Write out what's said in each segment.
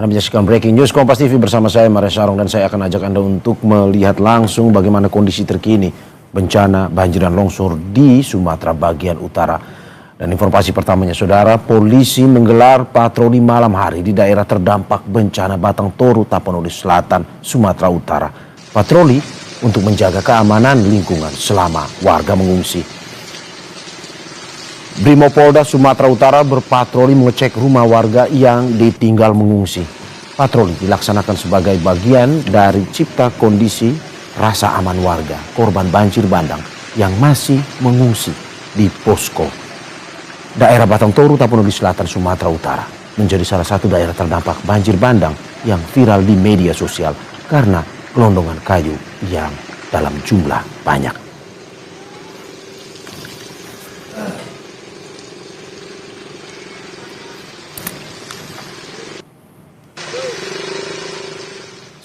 Anda menyaksikan Breaking News Kompas TV bersama saya Maria Sarong, dan saya akan ajak Anda untuk melihat langsung bagaimana kondisi terkini bencana banjir dan longsor di Sumatera bagian utara. Dan informasi pertamanya, saudara, polisi menggelar patroli malam hari di daerah terdampak bencana Batang Toru, Tapanuli Selatan, Sumatera Utara. Patroli untuk menjaga keamanan lingkungan selama warga mengungsi. Brimopolda Sumatera Utara berpatroli mengecek rumah warga yang ditinggal mengungsi. Patroli dilaksanakan sebagai bagian dari cipta kondisi rasa aman warga korban banjir bandang yang masih mengungsi di posko. Daerah Batang Toru, Tapanuli Selatan, Sumatera Utara menjadi salah satu daerah terdampak banjir bandang yang viral di media sosial karena gelondongan kayu yang dalam jumlah banyak.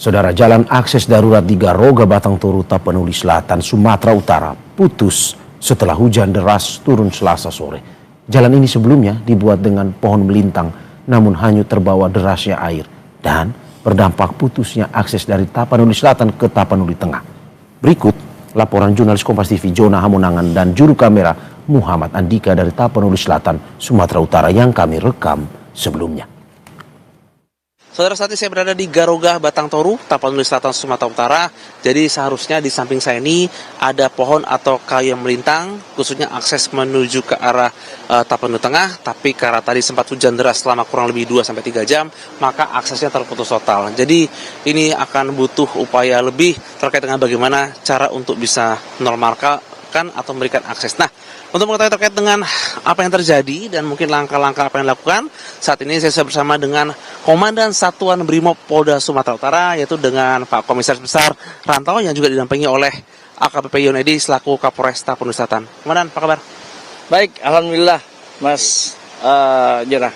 Saudara, jalan akses darurat di Garoga, Batang Toru, Tapanuli Selatan, Sumatera Utara putus setelah hujan deras turun Selasa sore. Jalan ini sebelumnya dibuat dengan pohon melintang, namun hanyut terbawa derasnya air dan berdampak putusnya akses dari Tapanuli Selatan ke Tapanuli Tengah. Berikut laporan jurnalis Kompas TV Jona Hamonangan dan juru kamera Muhammad Andika dari Tapanuli Selatan, Sumatera Utara yang kami rekam sebelumnya. Saudara, saat ini saya berada di Garoga, Batang Toru, Tapanuli Selatan, Sumatera Utara. Jadi seharusnya di samping saya ini ada pohon atau kayu yang melintang, khususnya akses menuju ke arah Tapanuli Tengah. Tapi karena tadi sempat hujan deras selama kurang lebih 2-3 jam, maka aksesnya terputus total. Jadi ini akan butuh upaya lebih terkait dengan bagaimana cara untuk bisa menormalkan atau memberikan akses. Nah, untuk mengetahui terkait dengan apa yang terjadi dan mungkin langkah-langkah apa yang dilakukan, saat ini saya bersama dengan Komandan Satuan Brimob Polda Sumatera Utara, yaitu dengan Pak Komisaris Besar Rantau yang juga didampingi oleh AKBP Yonedi selaku Kapolres Tapanuli Selatan. Komandan, apa kabar? Baik, alhamdulillah, Mas Jona.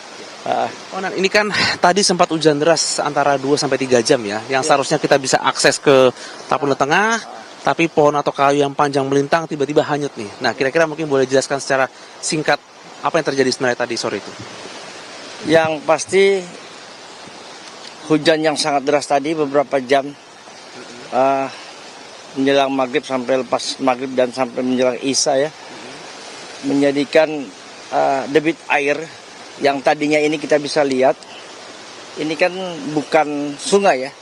Komandan, ini kan tadi sempat hujan deras antara 2-3 jam ya, yang seharusnya kita bisa akses ke Tapanuli Tengah. Tapi pohon atau kayu yang panjang melintang tiba-tiba hanyut nih. Nah, kira-kira mungkin boleh jelaskan secara singkat apa yang terjadi sebenarnya tadi sore itu? Yang pasti hujan yang sangat deras tadi beberapa jam menjelang maghrib sampai lepas maghrib dan sampai menjelang isya ya, menjadikan debit air yang tadinya ini kita bisa lihat, ini kan bukan sungai ya.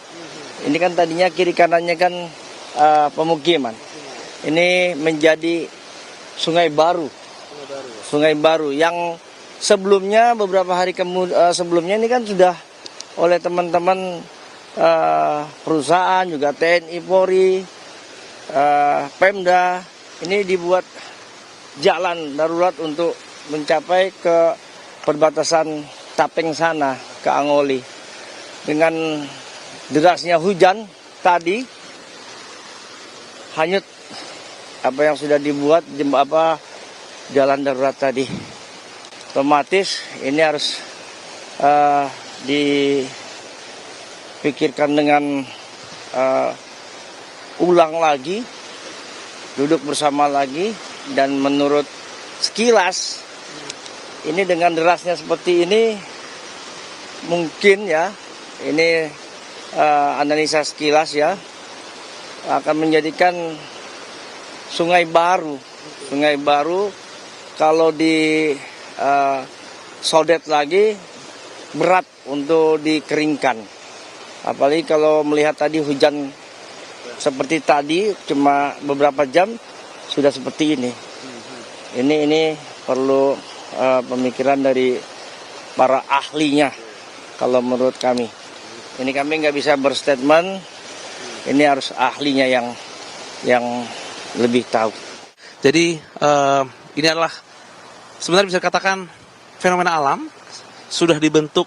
Ini kan tadinya kiri kanannya kan pemukiman. Ini menjadi sungai baru yang sebelumnya beberapa hari sebelumnya ini kan sudah oleh teman-teman perusahaan juga TNI Polri, Pemda ini dibuat jalan darurat untuk mencapai ke perbatasan Tapeng sana ke Angoli. Dengan derasnya hujan tadi hanyut apa yang sudah dibuat jalan darurat tadi. Otomatis ini harus dipikirkan dengan ulang lagi, duduk bersama lagi, dan menurut sekilas ini dengan derasnya seperti ini mungkin ya, ini analisa sekilas ya, akan menjadikan sungai baru kalau di sodet lagi berat untuk dikeringkan. Apalagi kalau melihat tadi hujan seperti tadi cuma beberapa jam sudah seperti ini. Ini perlu pemikiran dari para ahlinya kalau menurut kami. Ini kami nggak bisa berstatement. Ini harus ahlinya yang lebih tahu. Jadi ini adalah sebenarnya bisa dikatakan fenomena alam. Sudah dibentuk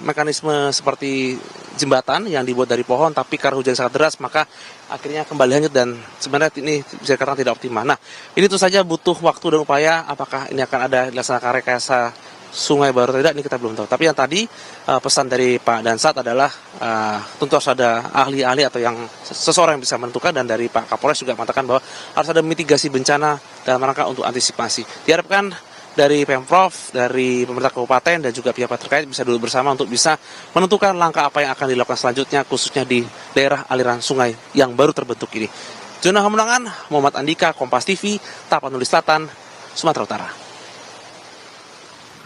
mekanisme seperti jembatan yang dibuat dari pohon, tapi karena hujan sangat deras maka akhirnya kembali hanyut dan sebenarnya ini bisa dikatakan tidak optimal. Nah, ini tentu saja butuh waktu dan upaya. Apakah ini akan ada dilaksanakan rekayasa sungai baru tidak, ini kita belum tahu. Tapi yang tadi pesan dari Pak Dansat adalah tentu harus ada ahli-ahli atau yang seseorang yang bisa menentukan, dan dari Pak Kapolres juga mengatakan bahwa harus ada mitigasi bencana dalam rangka untuk antisipasi. Diharapkan dari Pemprov, dari pemerintah kabupaten dan juga pihak terkait bisa duduk bersama untuk bisa menentukan langkah apa yang akan dilakukan selanjutnya khususnya di daerah aliran sungai yang baru terbentuk ini. Jona Hamunangan, Muhammad Andika, Kompas TV, Tapanuli Selatan, Sumatera Utara.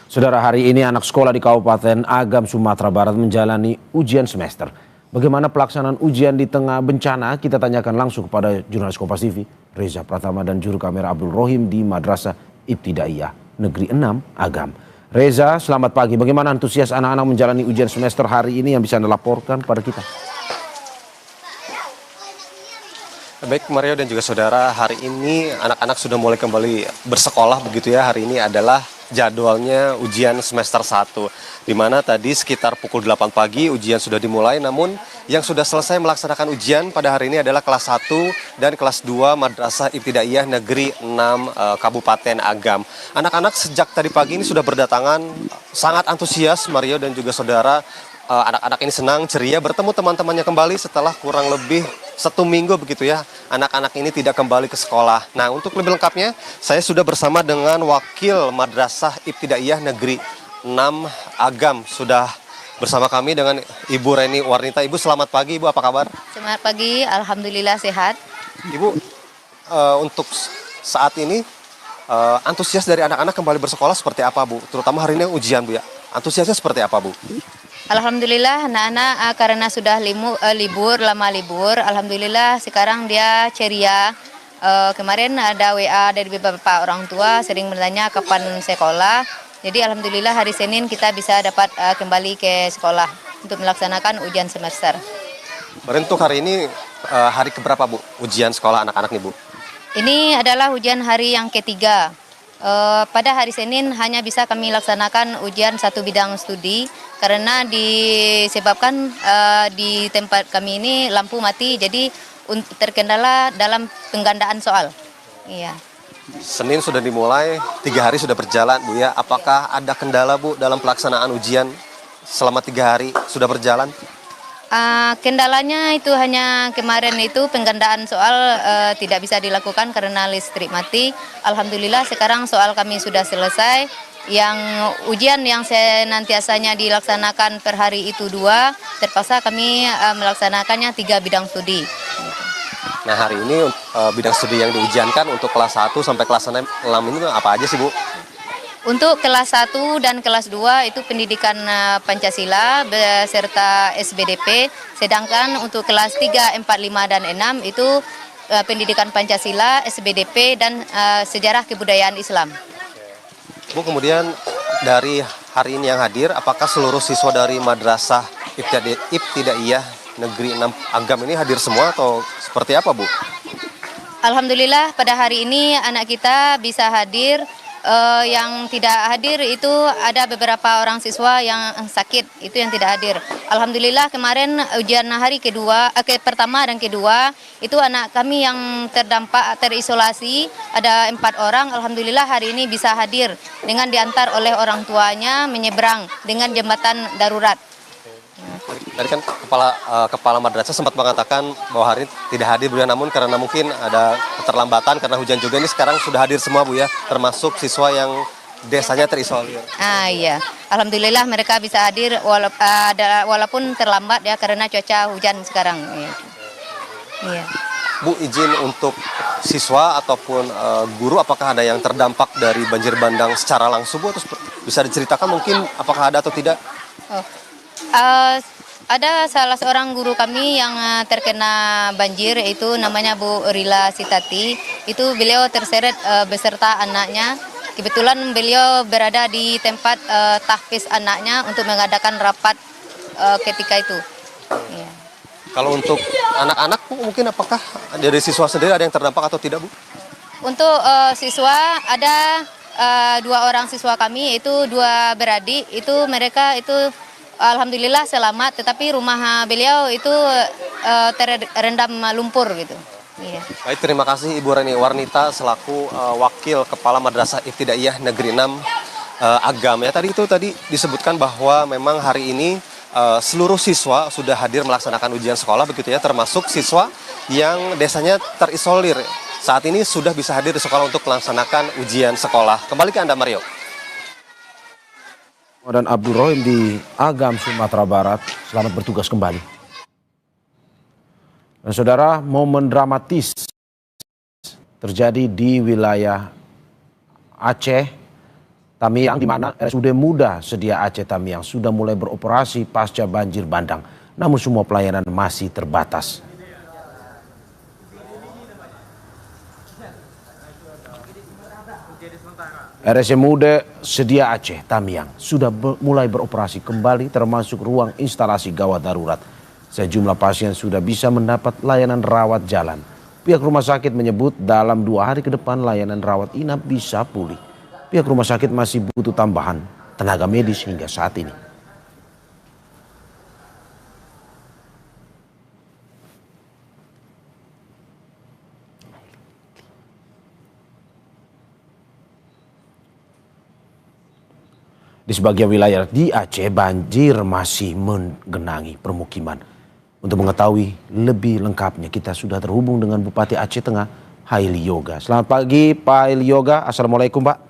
Saudara, hari ini anak sekolah di Kabupaten Agam, Sumatera Barat menjalani ujian semester. Bagaimana pelaksanaan ujian di tengah bencana? Kita tanyakan langsung kepada jurnalis Kompas TV, Reza Pratama dan juru kamera Abdul Rohim di Madrasah Ibtidaiyah Negeri 6 Agam. Reza, selamat pagi. Bagaimana antusias anak-anak menjalani ujian semester hari ini yang bisa Anda laporkan pada kita? Baik Mario dan juga saudara, hari ini anak-anak sudah mulai kembali bersekolah begitu ya. Hari ini adalah jadwalnya ujian semester 1, di mana tadi sekitar pukul 8 pagi ujian sudah dimulai, namun yang sudah selesai melaksanakan ujian pada hari ini adalah kelas 1 dan kelas 2 Madrasah Ibtidaiyah Negeri 6 Kabupaten Agam. Anak-anak sejak tadi pagi ini sudah berdatangan sangat antusias Mario dan juga saudara. Anak-anak ini senang, ceria bertemu teman-temannya kembali setelah kurang lebih 1 minggu begitu ya. Anak-anak ini tidak kembali ke sekolah. Nah, untuk lebih lengkapnya saya sudah bersama dengan Wakil Madrasah Ibtidaiyah Negeri 6 Agam. Sudah bersama kami dengan Ibu Reni Warnita. Ibu, selamat pagi. Ibu, apa kabar? Selamat pagi, alhamdulillah sehat. Ibu, untuk saat ini antusias dari anak-anak kembali bersekolah seperti apa, Bu? Terutama hari ini ujian, Bu ya. Antusiasnya seperti apa, Bu? Alhamdulillah anak-anak karena sudah lama libur, alhamdulillah sekarang dia ceria. Kemarin ada WA dari beberapa orang tua sering bertanya kapan sekolah. Jadi alhamdulillah hari Senin kita bisa dapat kembali ke sekolah untuk melaksanakan ujian semester. Untuk hari ini hari keberapa, Bu, ujian sekolah anak-anak nih, Bu? Ini adalah ujian hari yang ketiga. Pada hari Senin hanya bisa kami laksanakan ujian satu bidang studi karena disebabkan di tempat kami ini lampu mati, jadi terkendala dalam penggandaan soal. Iya. Senin sudah dimulai, 3 hari sudah berjalan, Bu ya. Apakah ada kendala, Bu, dalam pelaksanaan ujian selama 3 hari sudah berjalan? Kendalanya itu hanya kemarin itu penggandaan soal tidak bisa dilakukan karena listrik mati. Alhamdulillah sekarang soal kami sudah selesai. Yang ujian yang senantiasanya dilaksanakan per hari itu 2, terpaksa kami melaksanakannya 3 bidang studi. Nah, hari ini bidang studi yang diujiankan untuk kelas 1 sampai kelas 6 ini apa aja sih, Bu? Untuk kelas 1 dan kelas 2 itu pendidikan Pancasila beserta SBDP, sedangkan untuk kelas 3, 4, 5, dan 6 itu pendidikan Pancasila, SBDP, dan sejarah kebudayaan Islam. Bu, kemudian dari hari ini yang hadir, apakah seluruh siswa dari Madrasah Ibtidaiyah Negeri 6 Agam ini hadir semua atau seperti apa, Bu? Alhamdulillah pada hari ini anak kita bisa hadir. Yang tidak hadir itu ada beberapa orang siswa yang sakit, itu yang tidak hadir. Alhamdulillah kemarin ujian hari pertama dan kedua itu anak kami yang terdampak terisolasi ada 4 orang. Alhamdulillah hari ini bisa hadir dengan diantar oleh orang tuanya menyeberang dengan jembatan darurat. Tadi kan kepala madrasah sempat mengatakan bahwa hari ini tidak hadir, Bu ya, namun karena mungkin ada keterlambatan karena hujan juga, ini sekarang sudah hadir semua, Bu ya, termasuk siswa yang desanya terisolir. Iya, alhamdulillah mereka bisa hadir walaupun terlambat ya karena cuaca hujan sekarang. Iya. Bu, izin untuk siswa ataupun guru, apakah ada yang terdampak dari banjir bandang secara langsung, Bu? Atau bisa diceritakan mungkin apakah ada atau tidak? Ada salah seorang guru kami yang terkena banjir, itu namanya Bu Rila Sitati. Itu beliau terseret beserta anaknya. Kebetulan beliau berada di tempat tahfiz anaknya untuk mengadakan rapat ketika itu. Iya. Kalau untuk anak-anak, Bu, mungkin apakah dari siswa sendiri ada yang terdampak atau tidak, Bu? Untuk siswa ada 2 orang siswa kami, itu 2 beradik, itu mereka itu alhamdulillah selamat, tetapi rumah beliau itu terendam lumpur gitu. Iya. Baik, terima kasih Ibu Reni Warnita selaku Wakil Kepala Madrasah Ibtidaiyah Negeri 6 Agam. Ya, tadi disebutkan bahwa memang hari ini seluruh siswa sudah hadir melaksanakan ujian sekolah begitu ya, termasuk siswa yang desanya terisolir. Saat ini sudah bisa hadir di sekolah untuk melaksanakan ujian sekolah. Kembali ke Anda, Mario. Dan Abdul Rohim di Agam, Sumatera Barat. Selamat bertugas kembali. Dan saudara, momen dramatis terjadi di wilayah Aceh Tamiang, di mana RSUD Muda Sedia Aceh Tamiang sudah mulai beroperasi pasca banjir bandang. Namun semua pelayanan masih terbatas. RSUD Sedia Aceh Tamiang sudah mulai beroperasi kembali, termasuk ruang instalasi gawat darurat. Sejumlah pasien sudah bisa mendapat layanan rawat jalan. Pihak rumah sakit menyebut dalam 2 hari ke depan layanan rawat inap bisa pulih. Pihak rumah sakit masih butuh tambahan tenaga medis hingga saat ini. Di sebagian wilayah di Aceh, banjir masih menggenangi permukiman. Untuk mengetahui lebih lengkapnya, kita sudah terhubung dengan Bupati Aceh Tengah, Haili Yoga. Selamat pagi, Pak Haili Yoga. Assalamualaikum, Pak.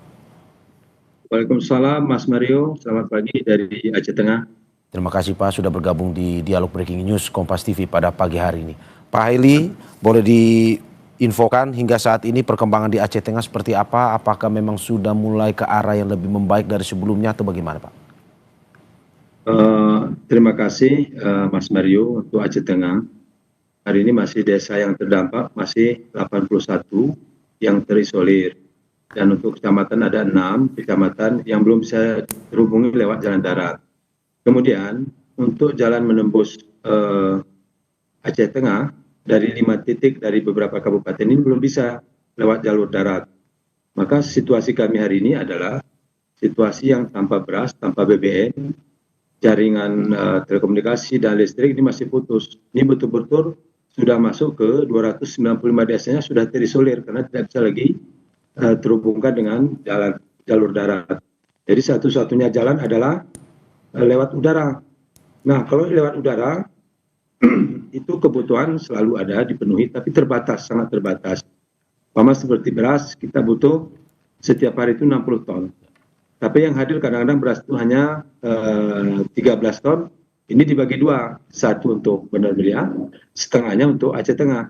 Waalaikumsalam, Mas Mario. Selamat pagi dari Aceh Tengah. Terima kasih, Pak, sudah bergabung di Dialog Breaking News Kompas TV pada pagi hari ini. Pak Haili, boleh diinfokan hingga saat ini perkembangan di Aceh Tengah seperti apa? Apakah memang sudah mulai ke arah yang lebih membaik dari sebelumnya atau bagaimana, Pak? Terima kasih Mas Mario. Untuk Aceh Tengah, hari ini masih desa yang terdampak, masih 81 yang terisolir. Dan untuk kecamatan ada 6 kecamatan yang belum bisa terhubungi lewat jalan darat. Kemudian untuk jalan menembus Aceh Tengah, dari 5 titik dari beberapa kabupaten ini belum bisa lewat jalur darat. Maka situasi kami hari ini adalah situasi yang tanpa beras, tanpa BBM, jaringan telekomunikasi dan listrik ini masih putus. Ini betul-betul sudah masuk ke 295 desanya sudah terisolir karena tidak bisa lagi terhubungkan dengan jalur darat. Jadi satu-satunya jalan adalah lewat udara. Nah, kalau lewat udara itu kebutuhan selalu ada, dipenuhi, tapi terbatas, sangat terbatas. Sama seperti beras, kita butuh setiap hari itu 60 ton. Tapi yang hadir kadang-kadang beras itu hanya 13 ton. Ini dibagi 2, satu untuk Benar Meriah, setengahnya untuk Aceh Tengah.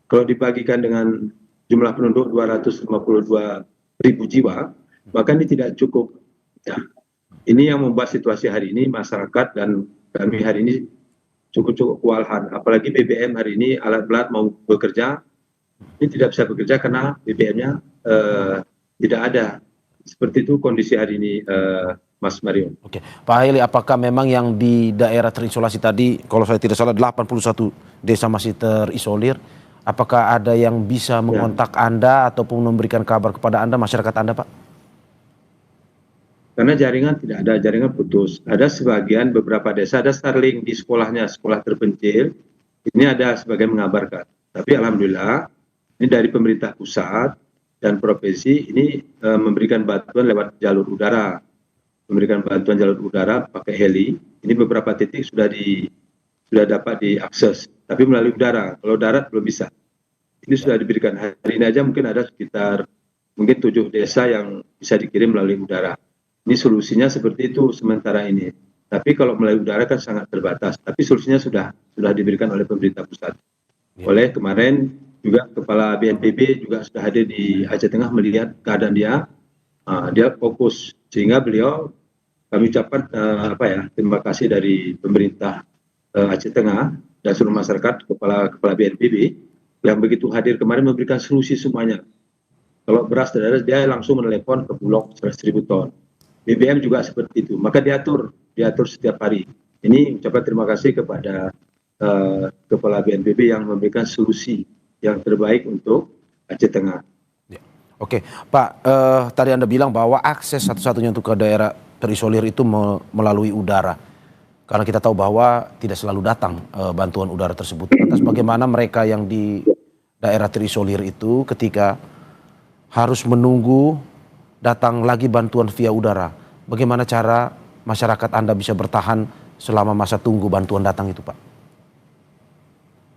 Kalau dibagikan dengan jumlah penduduk 252.000 jiwa, maka ini tidak cukup. Ya. Ini yang membuat situasi hari ini masyarakat dan kami hari ini cukup kewalahan. Apalagi BBM hari ini alat berat mau bekerja, ini tidak bisa bekerja karena BBM-nya tidak ada. Seperti itu kondisi hari ini, Mas Mario. Oke, Pak Haili, apakah memang yang di daerah terisolasi tadi, kalau saya tidak salah 81 desa masih terisolir, apakah ada yang bisa mengontak Anda ataupun memberikan kabar kepada Anda, masyarakat Anda, Pak? Karena jaringan tidak ada, jaringan putus. Ada sebagian beberapa desa, ada Starlink di sekolahnya, sekolah terpencil. Ini ada sebagian mengabarkan. Tapi alhamdulillah, ini dari pemerintah pusat dan provinsi ini memberikan bantuan lewat jalur udara. Memberikan bantuan jalur udara pakai heli. Ini beberapa titik sudah dapat diakses. Tapi melalui udara. Kalau darat belum bisa. Ini sudah diberikan. Hari ini aja mungkin ada sekitar 7 desa yang bisa dikirim melalui udara. Ini solusinya seperti itu sementara ini. Tapi kalau melalui udara kan sangat terbatas. Tapi solusinya sudah diberikan oleh pemerintah pusat. Oleh kemarin juga Kepala BNPB juga sudah hadir di Aceh Tengah melihat keadaan dia. Dia fokus sehingga beliau kami ucapkan terima kasih dari pemerintah Aceh Tengah dan seluruh masyarakat Kepala BNPB yang begitu hadir kemarin memberikan solusi semuanya. Kalau beras tidak ada, dia langsung menelepon ke Bulog 100.000 ton. BBM juga seperti itu, maka diatur setiap hari. Ini ucapan terima kasih kepada Kepala BNPB yang memberikan solusi yang terbaik untuk Aceh Tengah. Ya. Oke, Pak, tadi Anda bilang bahwa akses satu-satunya untuk ke daerah terisolir itu melalui udara. Karena kita tahu bahwa tidak selalu datang bantuan udara tersebut. Atas bagaimana mereka yang di daerah terisolir itu ketika harus menunggu datang lagi bantuan via udara. Bagaimana cara masyarakat Anda bisa bertahan selama masa tunggu bantuan datang itu, Pak?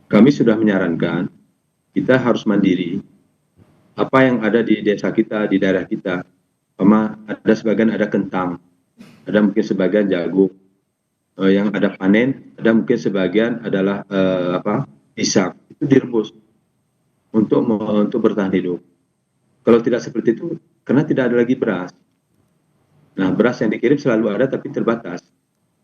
Kami sudah menyarankan kita harus mandiri. Apa yang ada di desa kita, di daerah kita, ada sebagian ada kentang. ada mungkin sebagian jagung yang ada panen, ada mungkin sebagian adalah pisang. Itu direbus untuk bertahan hidup. Kalau tidak seperti itu, karena tidak ada lagi beras. Nah, beras yang dikirim selalu ada tapi terbatas.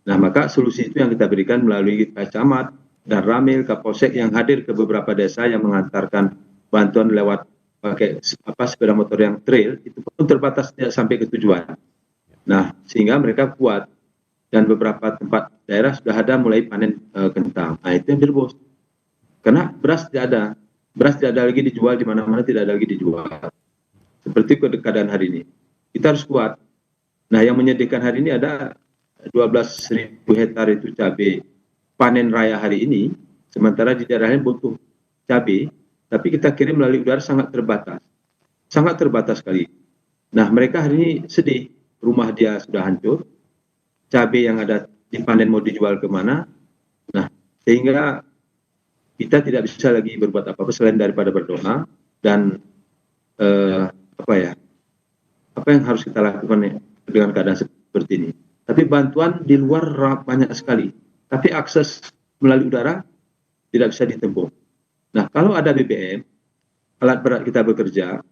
Nah, maka solusi itu yang kita berikan melalui Pak Camat dan Ramil, Kapolsek yang hadir ke beberapa desa yang mengantarkan bantuan lewat pakai sepeda motor yang trail, itu pun terbatas tidak sampai ke tujuan. Nah, sehingga mereka kuat dan beberapa tempat daerah sudah ada mulai panen kentang. Nah, itu yang direbus. Karena beras tidak ada lagi dijual di mana-mana, tidak ada lagi dijual. Seperti keadaan hari ini. Kita harus kuat. Nah, yang menyedihkan hari ini ada 12.000 hektar itu cabai panen raya hari ini, sementara di daerah lain butuh cabai, tapi kita kirim melalui udara sangat terbatas sekali. Nah, mereka hari ini sedih, rumah dia sudah hancur, cabai yang ada dipanen mau dijual kemana. Nah, sehingga kita tidak bisa lagi berbuat apa-apa selain daripada berdoa dan apa yang harus kita lakukan dengan keadaan seperti ini. Tapi bantuan di luar banyak sekali, tapi akses melalui udara tidak bisa ditempuh. Nah, kalau ada BBM, alat berat kita bekerja,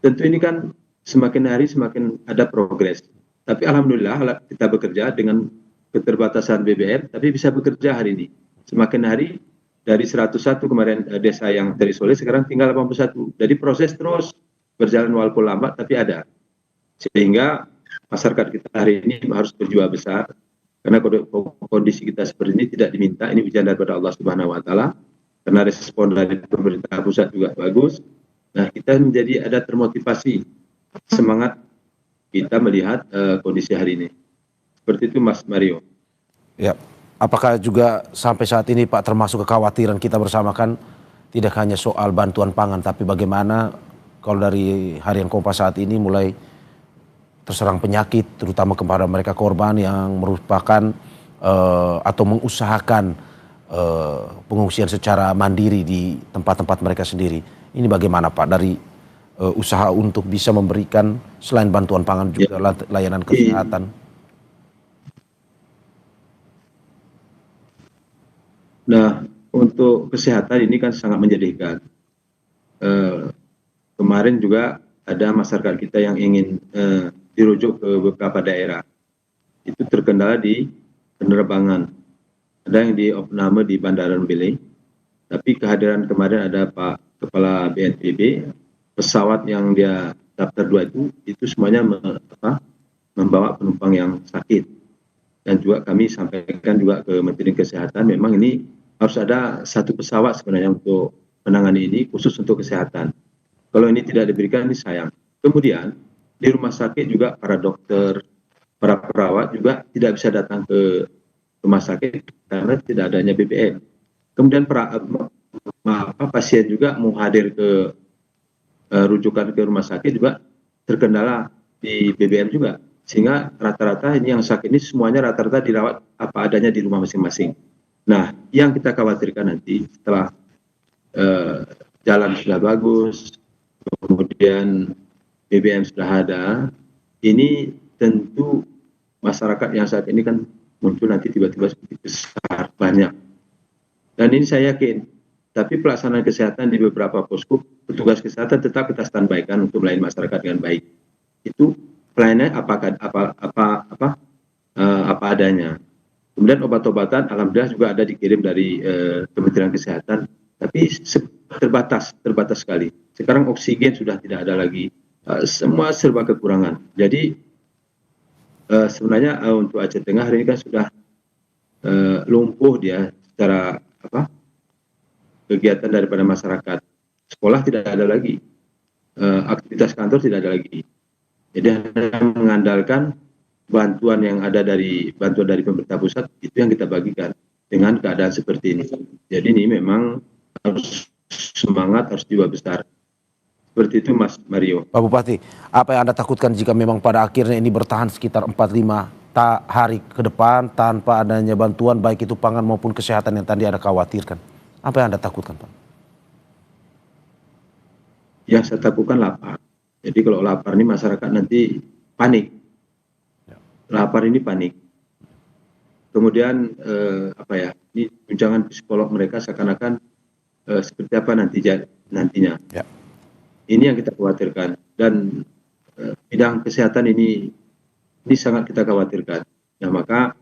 tentu ini kan semakin hari semakin ada progres. Tapi alhamdulillah alat kita bekerja dengan keterbatasan BBM, tapi bisa bekerja hari ini. Semakin hari dari 101 kemarin desa yang terisolir, sekarang tinggal 81. Jadi proses terus berjalan walaupun lambat, tapi ada. Sehingga masyarakat kita hari ini harus berjuang besar, karena kondisi kita seperti ini tidak diminta, ini ujian daripada Allah Subhanahu Wa Taala. Karena respon dari pemerintah pusat juga bagus. Nah, kita menjadi ada termotivasi, semangat kita melihat kondisi hari ini. Seperti itu, Mas Mario. Ya, apakah juga sampai saat ini Pak termasuk kekhawatiran kita bersama kan tidak hanya soal bantuan pangan, tapi bagaimana kalau dari Harian Kompas saat ini mulai terserang penyakit, terutama kepada mereka korban yang merupakan atau mengusahakan pengungsian secara mandiri di tempat-tempat mereka sendiri. Ini bagaimana Pak dari usaha untuk bisa memberikan selain bantuan pangan juga layanan kesehatan? Nah, untuk kesehatan ini kan sangat menyedihkan. Kemarin juga ada masyarakat kita yang ingin dirujuk ke beberapa daerah. Itu terkendala di penerbangan. Ada yang di opname di Bandara Mbele, tapi kehadiran kemarin ada Pak Kepala BNPB, pesawat yang dia daftar 2 itu semuanya membawa penumpang yang sakit. Dan juga kami sampaikan juga ke Menteri Kesehatan, memang ini harus ada satu pesawat sebenarnya untuk menangani ini, khusus untuk kesehatan. Kalau ini tidak diberikan, ini sayang. Kemudian di rumah sakit juga para dokter, para perawat juga tidak bisa datang ke rumah sakit karena tidak adanya BBM. Kemudian pasien juga mau hadir ke rujukan ke rumah sakit juga terkendala di BBM juga. Sehingga rata-rata ini yang sakit ini semuanya rata-rata dirawat apa adanya di rumah masing-masing. Nah, yang kita khawatirkan nanti setelah jalan sudah bagus, kemudian BBM sudah ada, ini tentu masyarakat yang saat ini kan muncul nanti tiba-tiba besar, banyak. Dan ini saya yakin, tapi pelaksanaan kesehatan di beberapa posko, petugas kesehatan tetap kita standby-kan untuk melayani masyarakat dengan baik. Itu pelayanannya apa adanya. Kemudian obat-obatan, alhamdulillah juga ada dikirim dari Kementerian Kesehatan, tapi terbatas sekali. Sekarang oksigen sudah tidak ada lagi, semua serba kekurangan. Jadi sebenarnya untuk Aceh Tengah hari ini kan sudah lumpuh dia secara kegiatan daripada masyarakat. Sekolah tidak ada lagi, aktivitas kantor tidak ada lagi. Jadi mengandalkan bantuan yang ada dari pemerintah pusat, itu yang kita bagikan dengan keadaan seperti ini. Jadi ini memang harus semangat, harus jiwa besar. Seperti itu Mas Mario. Pak Bupati, apa yang Anda takutkan jika memang pada akhirnya ini bertahan sekitar 4-5 hari ke depan tanpa adanya bantuan baik itu pangan maupun kesehatan yang tadi Anda khawatirkan? Apa yang Anda takutkan, Pak? Yang saya takutkan lapar. Jadi kalau lapar ini masyarakat nanti panik. lapar ini panik. Kemudian ini guncangan psikolog mereka seakan-akan seperti apa nantinya. Ya. Ini yang kita khawatirkan, dan bidang kesehatan ini sangat kita khawatirkan. Nah, maka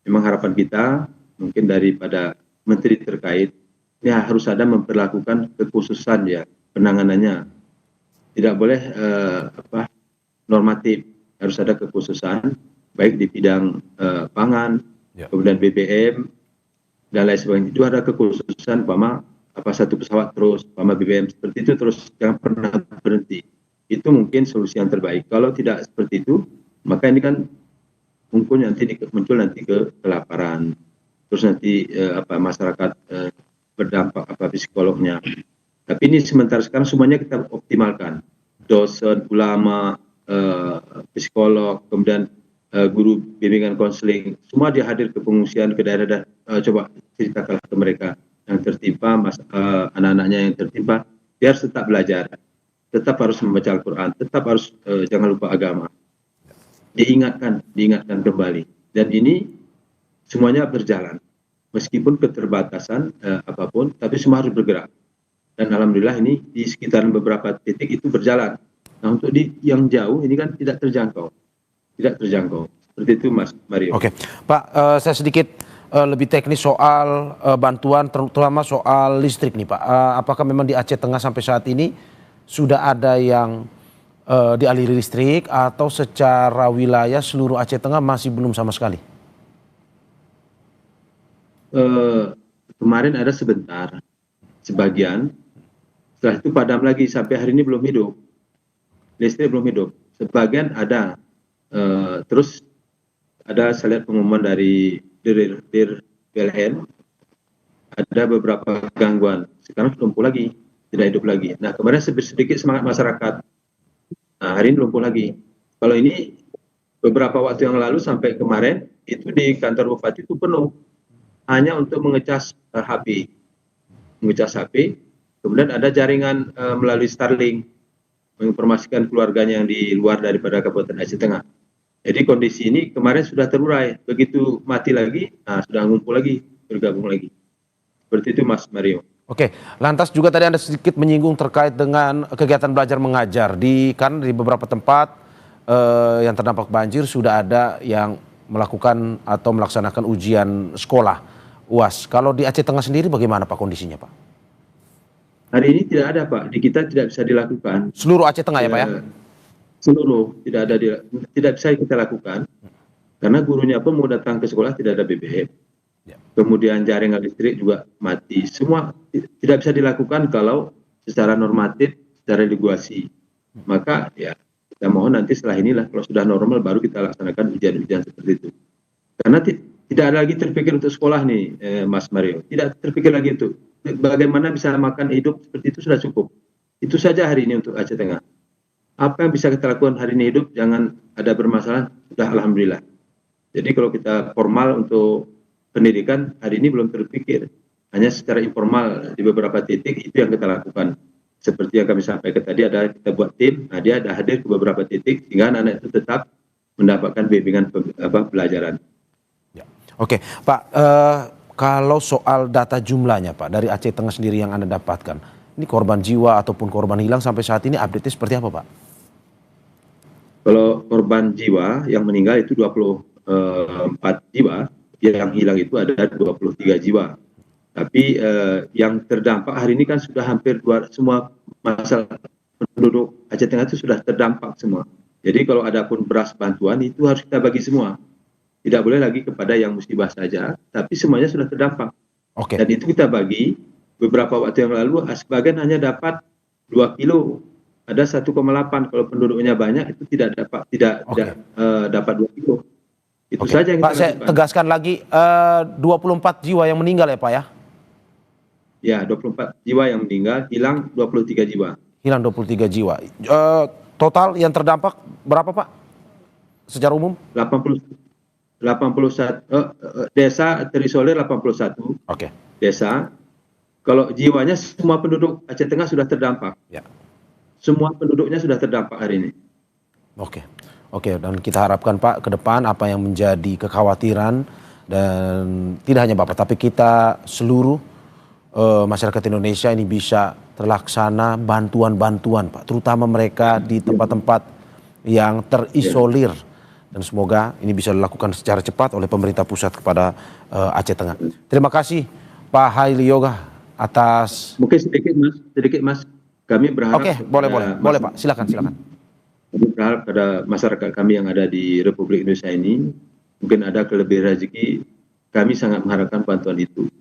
memang harapan kita mungkin daripada menteri terkait ini harus ada memperlakukan kekhususan ya penanganannya. Tidak boleh normatif, harus ada kekhususan baik di bidang pangan, kemudian BBM dan lain sebagainya. Itu ada kekhususan, satu pesawat terus, BBM seperti itu terus, jangan pernah berhenti. Itu mungkin solusi yang terbaik. Kalau tidak seperti itu, maka ini kan muncul nanti kelaparan, terus nanti masyarakat berdampak psikolognya. Tapi ini sementara sekarang semuanya kita optimalkan, dosen, ulama, psikolog, kemudian guru bimbingan konseling, semua dia hadir ke pengungsian, ke daerah, dan coba ceritakanlah ke mereka yang tertimpa, anak-anaknya yang tertimpa, dia harus tetap belajar, tetap harus membaca Al-Quran, tetap harus jangan lupa agama, diingatkan kembali. Dan ini semuanya berjalan, meskipun keterbatasan apapun, tapi semua harus bergerak. Dan alhamdulillah ini di sekitaran beberapa titik itu berjalan. Nah, untuk yang jauh ini kan tidak terjangkau. Seperti itu, Mas Mario. Oke, Pak, saya sedikit lebih teknis soal bantuan, terutama soal listrik nih, Pak. Apakah memang di Aceh Tengah sampai saat ini sudah ada yang dialiri listrik, atau secara wilayah seluruh Aceh Tengah masih belum sama sekali? Kemarin ada sebentar, sebagian, setelah itu padam lagi, sampai hari ini belum hidup. Listrik belum hidup. Sebagian ada, terus ada, saya lihat pengumuman dari Dir PLN, ada beberapa gangguan. Sekarang lumpuh lagi, tidak hidup lagi. Nah, kemarin sedikit semangat masyarakat. Nah, hari ini lumpuh lagi. Kalau ini beberapa waktu yang lalu sampai kemarin itu di kantor bupati itu penuh, hanya untuk mengecas HP. Kemudian ada jaringan melalui Starlink menginformasikan keluarganya yang di luar daripada Kabupaten Aceh Tengah. Jadi kondisi ini kemarin sudah terurai, begitu mati lagi, sudah ngumpul lagi, bergabung lagi. Seperti itu, Mas Mario. Oke, lantas juga tadi Anda sedikit menyinggung terkait dengan kegiatan belajar mengajar. Kan di beberapa tempat yang terdampak banjir sudah ada yang melakukan atau melaksanakan ujian sekolah UAS. Kalau di Aceh Tengah sendiri bagaimana, Pak, kondisinya, Pak? Hari ini tidak ada, Pak. Di kita tidak bisa dilakukan. Seluruh Aceh Tengah ya, Pak ya? Seluruh tidak bisa kita lakukan, karena gurunya pun mau datang ke sekolah tidak ada BBM. Kemudian jaringan listrik juga mati. Semua tidak bisa dilakukan kalau secara normatif, secara regulasi. Maka ya kita mohon nanti setelah inilah, kalau sudah normal baru kita laksanakan ujian-ujian seperti itu. Karena tidak ada lagi terpikir untuk sekolah nih, Mas Mario. Tidak terpikir lagi untuk bagaimana bisa makan hidup seperti itu, sudah cukup. Itu saja hari ini untuk Aceh Tengah. Apa yang bisa kita lakukan hari ini hidup, jangan ada bermasalah, sudah alhamdulillah. Jadi kalau kita formal untuk pendidikan, hari ini belum terpikir. Hanya secara informal di beberapa titik itu yang kita lakukan. Seperti yang kami sampaikan tadi, kita buat tim, dia ada hadir ke beberapa titik, sehingga anak-anak itu tetap mendapatkan bimbingan pelajaran. Ya. Oke, Pak, kalau soal data jumlahnya, Pak, dari Aceh Tengah sendiri yang Anda dapatkan, ini korban jiwa ataupun korban hilang sampai saat ini update-nya seperti apa, Pak? Kalau korban jiwa yang meninggal itu 24 jiwa, yang hilang itu ada 23 jiwa. Tapi yang terdampak hari ini kan sudah hampir semua masalah penduduk Aceh Tengah itu sudah terdampak semua. Jadi kalau ada pun beras bantuan itu harus kita bagi semua. Tidak boleh lagi kepada yang musibah saja, tapi semuanya sudah terdampak. Oke. Dan itu kita bagi. Beberapa waktu yang lalu sebagian hanya dapat 2 kilo. Ada 1,8, kalau penduduknya banyak itu tidak dapat 2 kilo. Itu saja yang kita Pak, saya lakukan. tegaskan lagi, 24 jiwa yang meninggal ya, Pak ya? Ya, 24 jiwa yang meninggal, hilang 23 jiwa. Hilang 23 jiwa. Total yang terdampak berapa, Pak? Secara umum? 81 desa terisolir 81. Oke. Desa. Kalau jiwanya semua penduduk Aceh Tengah sudah terdampak. Ya. Semua penduduknya sudah terdampak hari ini. Oke. Oke, dan kita harapkan Pak ke depan apa yang menjadi kekhawatiran dan tidak hanya Bapak tapi kita seluruh masyarakat Indonesia ini bisa terlaksana bantuan-bantuan Pak, terutama mereka di tempat-tempat yang terisolir dan semoga ini bisa dilakukan secara cepat oleh pemerintah pusat kepada Aceh Tengah. Terima kasih Pak Haili Yoga atas. Mungkin sedikit Mas. Kami berharap. Oke, boleh Pak, silakan. Kami berharap pada masyarakat kami yang ada di Republik Indonesia ini, mungkin ada kelebihan rezeki, kami sangat mengharapkan bantuan itu,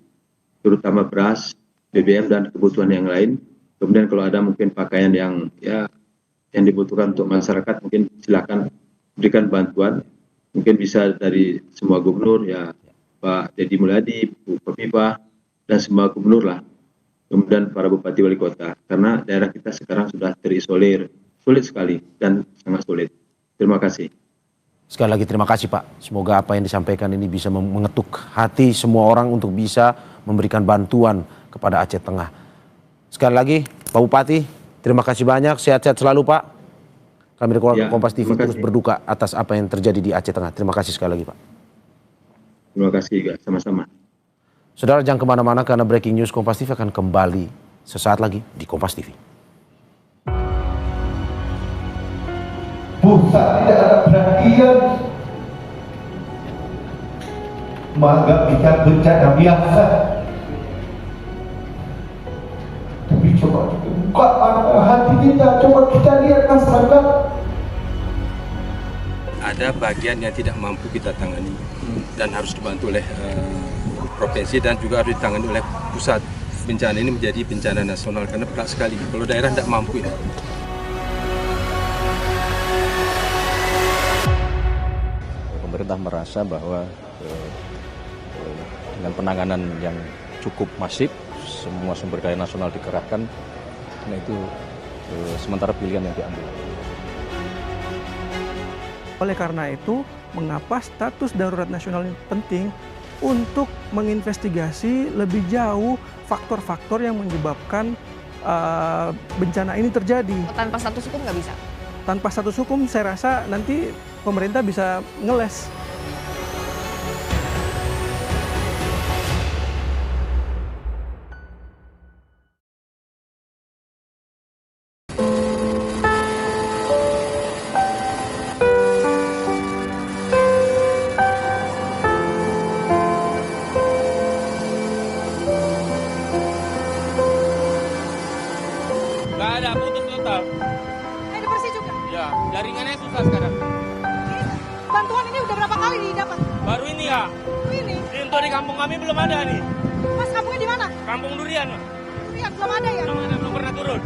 terutama beras, BBM dan kebutuhan yang lain. Kemudian kalau ada mungkin pakaian yang dibutuhkan untuk masyarakat, mungkin silakan berikan bantuan. Mungkin bisa dari semua gubernur ya, Pak Deddy Mulyadi, Bu Kofifa, dan semua gubernur lah. Kemudian para bupati wali kota, karena daerah kita sekarang sudah terisolir, sulit sekali dan sangat sulit. Terima kasih. Sekali lagi terima kasih Pak. Semoga apa yang disampaikan ini bisa mengetuk hati semua orang untuk bisa memberikan bantuan kepada Aceh Tengah. Sekali lagi Pak Bupati, terima kasih banyak. Sehat-sehat selalu Pak. Kami dari keluarga Kompas TV terus berduka atas apa yang terjadi di Aceh Tengah. Terima kasih sekali lagi Pak. Terima kasih juga, sama-sama. Saudara jangan kemana-mana karena breaking news Kompas TV akan kembali sesaat lagi di Kompas TV. Pusat tidak ada perhatian, menganggap bencana biasa. Tapi coba buka hati kita, coba kita lihat masyarakat. Ada bagian yang tidak mampu kita tangani dan harus dibantu oleh provinsi dan juga harus ditangani oleh pusat. Bencana ini menjadi bencana nasional karena berat sekali kalau daerah tidak mampu ini. Pemerintah merasa bahwa dengan penanganan yang cukup masif, semua sumber daya nasional dikerahkan, nah itu sementara pilihan yang diambil. Oleh karena itu, mengapa status darurat nasional ini penting untuk menginvestigasi lebih jauh faktor-faktor yang menyebabkan bencana ini terjadi. Tanpa status hukum nggak bisa? Tanpa status hukum saya rasa nanti pemerintah bisa ngeles. Nggak ada, putus total. Di Persik juga? Ya, jaringannya susah sekarang. Bantuan ini udah berapa kali didapat? Baru ini ya. Ini? Untuk di kampung kami belum ada nih. Mas, kampungnya di mana? Kampung Durian. Durian, belum ada ya? Belum ada, belum pernah turun.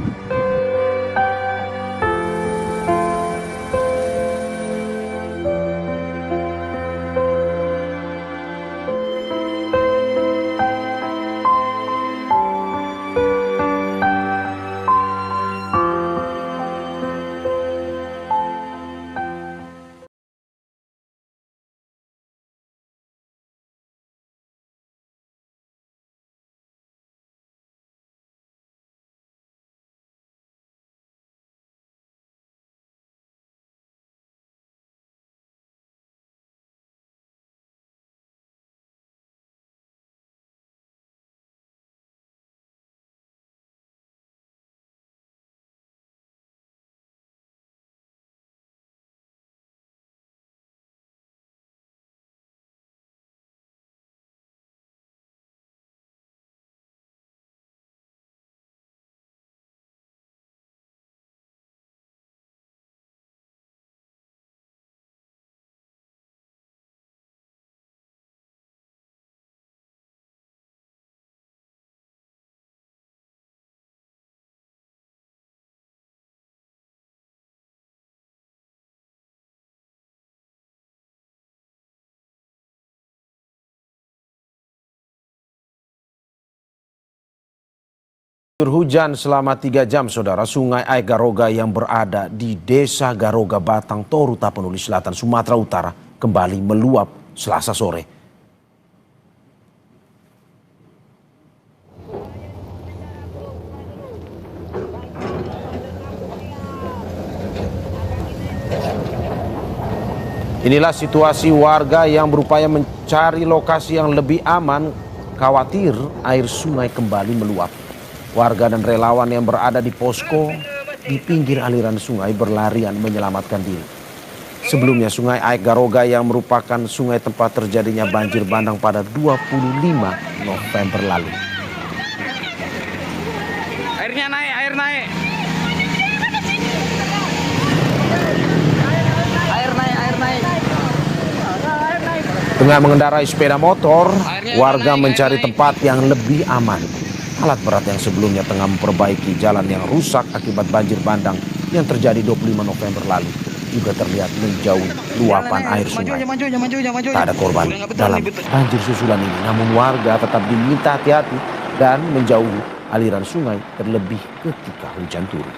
Hujan selama 3 jam, saudara. Sungai Air Garoga yang berada di Desa Garoga, Batang Toru, Tapanuli Selatan, Sumatera Utara kembali meluap Selasa sore. Inilah situasi warga yang berupaya mencari lokasi yang lebih aman, khawatir air sungai kembali meluap. Warga dan relawan yang berada di posko di pinggir aliran sungai berlarian menyelamatkan diri. Sebelumnya Sungai Aek Garoga yang merupakan sungai tempat terjadinya banjir bandang pada 25 November lalu. Airnya naik, air naik. Tengah mengendarai sepeda motor, warga mencari tempat yang lebih aman. Alat berat yang sebelumnya tengah memperbaiki jalan yang rusak akibat banjir bandang yang terjadi 25 November lalu juga terlihat menjauhi luapan air sungai. Tak ada korban dalam banjir susulan ini, namun warga tetap diminta hati-hati dan menjauhi aliran sungai terlebih ketika hujan turun.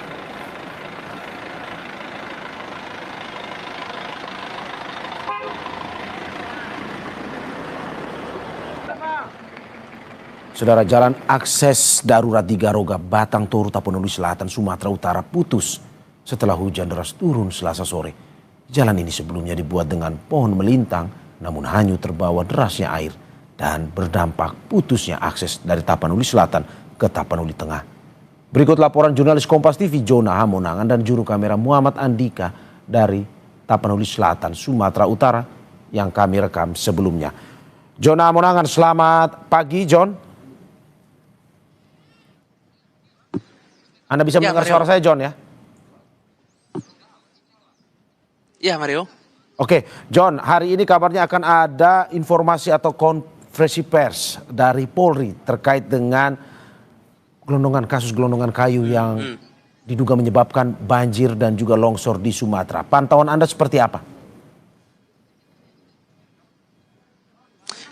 Saudara, jalan akses darurat di Garoga, Batang Toru, Tapanuli Selatan, Sumatera Utara putus setelah hujan deras turun Selasa sore. Jalan ini sebelumnya dibuat dengan pohon melintang, namun hanyut terbawa derasnya air dan berdampak putusnya akses dari Tapanuli Selatan ke Tapanuli Tengah. Berikut laporan jurnalis Kompas TV Jona Hamonangan dan juru kamera Muhammad Andika dari Tapanuli Selatan, Sumatera Utara yang kami rekam sebelumnya. Jona Hamonangan, selamat pagi John. Anda bisa mendengar suara saya, John, ya? Ya, Mario. Oke, John, hari ini kabarnya akan ada informasi atau konferensi pers dari Polri terkait dengan kasus gelondongan kayu yang diduga menyebabkan banjir dan juga longsor di Sumatera. Pantauan Anda seperti apa?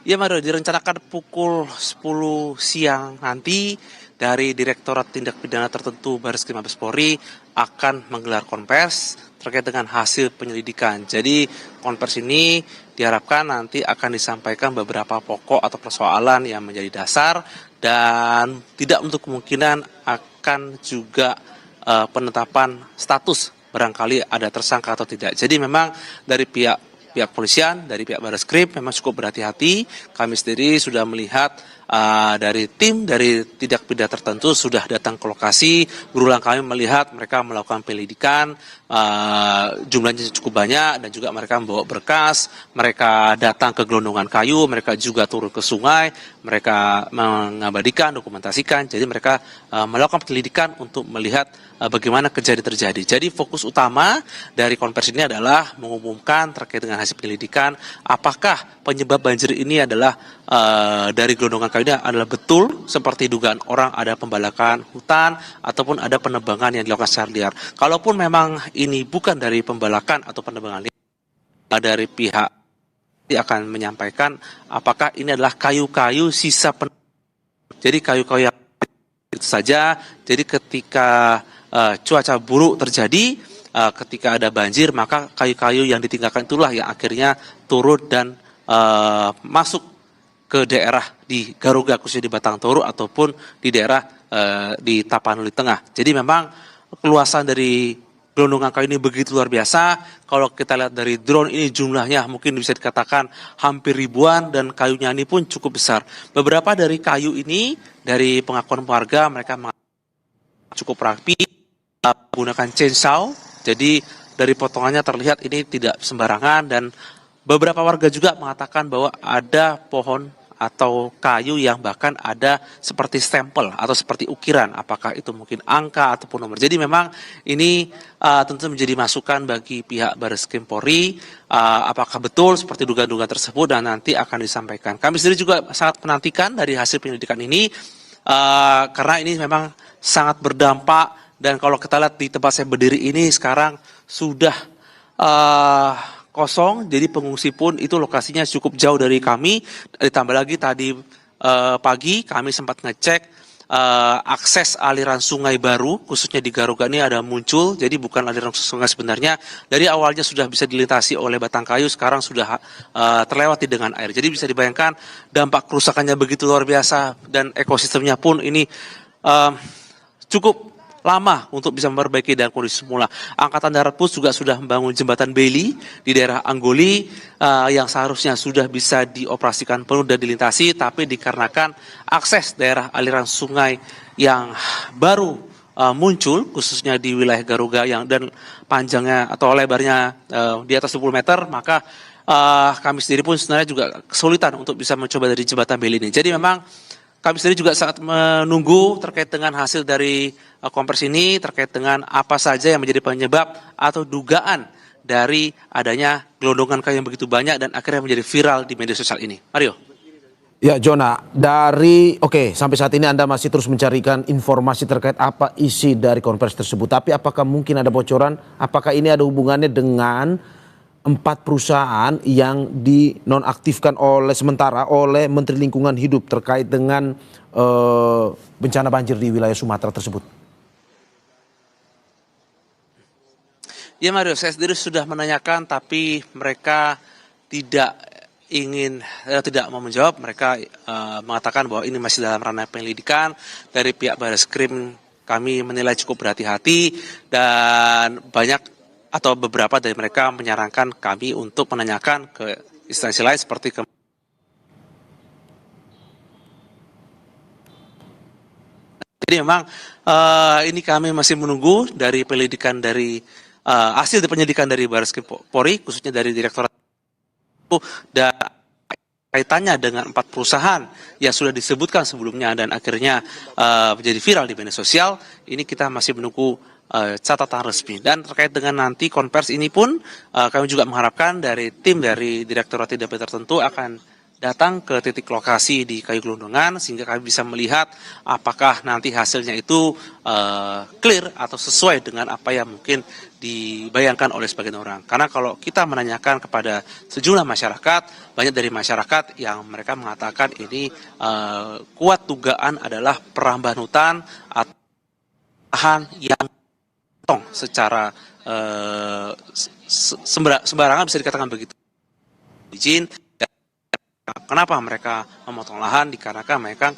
Ya, Mario, direncanakan pukul 10 siang nanti dari Direktorat Tindak Pidana Tertentu Barreskrim Mabes Polri akan menggelar konvers terkait dengan hasil penyelidikan. Jadi konvers ini diharapkan nanti akan disampaikan beberapa pokok atau persoalan yang menjadi dasar dan tidak untuk kemungkinan akan juga penetapan status barangkali ada tersangka atau tidak. Jadi memang dari pihak polisian, dari pihak Barreskrim memang cukup berhati-hati. Kami sendiri sudah melihat dari tim dari tindak pidana tertentu sudah datang ke lokasi, berulang kali melihat mereka melakukan penyelidikan, jumlahnya cukup banyak dan juga mereka membawa berkas, mereka datang ke gelondongan kayu, mereka juga turun ke sungai, mereka mengabadikan, dokumentasikan, jadi mereka melakukan penyelidikan untuk melihat bagaimana kejadian terjadi. Jadi fokus utama dari konversi ini adalah mengumumkan terkait dengan hasil penyelidikan apakah penyebab banjir ini adalah dari gelondongan kayu ini adalah betul seperti dugaan orang ada pembalakan hutan ataupun ada penebangan yang dilakukan secara liar. Kalaupun memang ini bukan dari pembalakan atau penebangan liar, dari pihak akan menyampaikan apakah ini adalah kayu-kayu sisa jadi kayu-kayu yang itu saja. Jadi ketika cuaca buruk terjadi, ketika ada banjir, maka kayu-kayu yang ditinggalkan itulah yang akhirnya turun dan masuk ke daerah di Garoga, khususnya di Batang Toru ataupun di daerah di Tapanuli Tengah. Jadi memang keluasan dari gelondongan kayu ini begitu luar biasa. Kalau kita lihat dari drone ini jumlahnya mungkin bisa dikatakan hampir ribuan dan kayunya ini pun cukup besar. Beberapa dari kayu ini dari pengakuan warga mereka cukup rapi, menggunakan chainsaw. Jadi dari potongannya terlihat ini tidak sembarangan dan beberapa warga juga mengatakan bahwa ada pohon atau kayu yang bahkan ada seperti stempel atau seperti ukiran, apakah itu mungkin angka ataupun nomor. Jadi memang ini tentu menjadi masukan bagi pihak Barreskrim Polri, apakah betul seperti dugaan-dugaan tersebut dan nanti akan disampaikan. Kami sendiri juga sangat menantikan dari hasil penyelidikan ini karena ini memang sangat berdampak dan kalau kita lihat di tempat saya berdiri ini sekarang sudah kosong, jadi pengungsi pun itu lokasinya cukup jauh dari kami. Ditambah lagi tadi pagi kami sempat ngecek akses aliran sungai baru, khususnya di Garoga ini ada muncul, jadi bukan aliran sungai sebenarnya. Dari awalnya sudah bisa dilintasi oleh batang kayu, sekarang sudah terlewati dengan air. Jadi bisa dibayangkan dampak kerusakannya begitu luar biasa dan ekosistemnya pun ini cukup lama untuk bisa memperbaiki dan kondisi semula. Angkatan Darat pun juga sudah membangun jembatan Beli di daerah Anggoli yang seharusnya sudah bisa dioperasikan penuh dan dilintasi, tapi dikarenakan akses daerah aliran sungai yang baru muncul, khususnya di wilayah Garuga yang dan panjangnya atau lebarnya di atas 20 meter, maka kami sendiri pun sebenarnya juga kesulitan untuk bisa mencoba dari jembatan Beli ini. Jadi memang kami sendiri juga sangat menunggu terkait dengan hasil dari konversi ini, terkait dengan apa saja yang menjadi penyebab atau dugaan dari adanya gelondongan kayu yang begitu banyak dan akhirnya menjadi viral di media sosial ini. Mario. Ya Jona, sampai saat ini Anda masih terus mencarikan informasi terkait apa isi dari konversi tersebut. Tapi apakah mungkin ada bocoran, apakah ini ada hubungannya dengan 4 perusahaan yang dinonaktifkan sementara oleh Menteri Lingkungan Hidup terkait dengan bencana banjir di wilayah Sumatera tersebut? Ya Mario, saya sendiri sudah menanyakan tapi mereka tidak mau menjawab. Mereka mengatakan bahwa ini masih dalam ranah penyelidikan. Dari pihak Barreskrim kami menilai cukup berhati-hati dan beberapa dari mereka menyarankan kami untuk menanyakan ke instansi lain seperti Jadi memang ini kami masih menunggu dari penyelidikan dari hasil penyelidikan dari Barreskrim Polri, khususnya dari Direktorat dan kaitannya dengan 4 perusahaan yang sudah disebutkan sebelumnya dan akhirnya menjadi viral di media sosial. Ini kita masih menunggu catatan resmi. Dan terkait dengan nanti konversi ini pun kami juga mengharapkan dari tim dari Direktorat Tindak Pidana Tertentu akan datang ke titik lokasi di Kayu Gelondongan sehingga kami bisa melihat apakah nanti hasilnya itu clear atau sesuai dengan apa yang mungkin dibayangkan oleh sebagian orang. Karena kalau kita menanyakan kepada sejumlah masyarakat, banyak dari masyarakat yang mereka mengatakan ini kuat dugaan adalah perambahan hutan atau lahan yang secara sembarangan bisa dikatakan begitu. Izin. Kenapa mereka memotong lahan? Dikarenakan mereka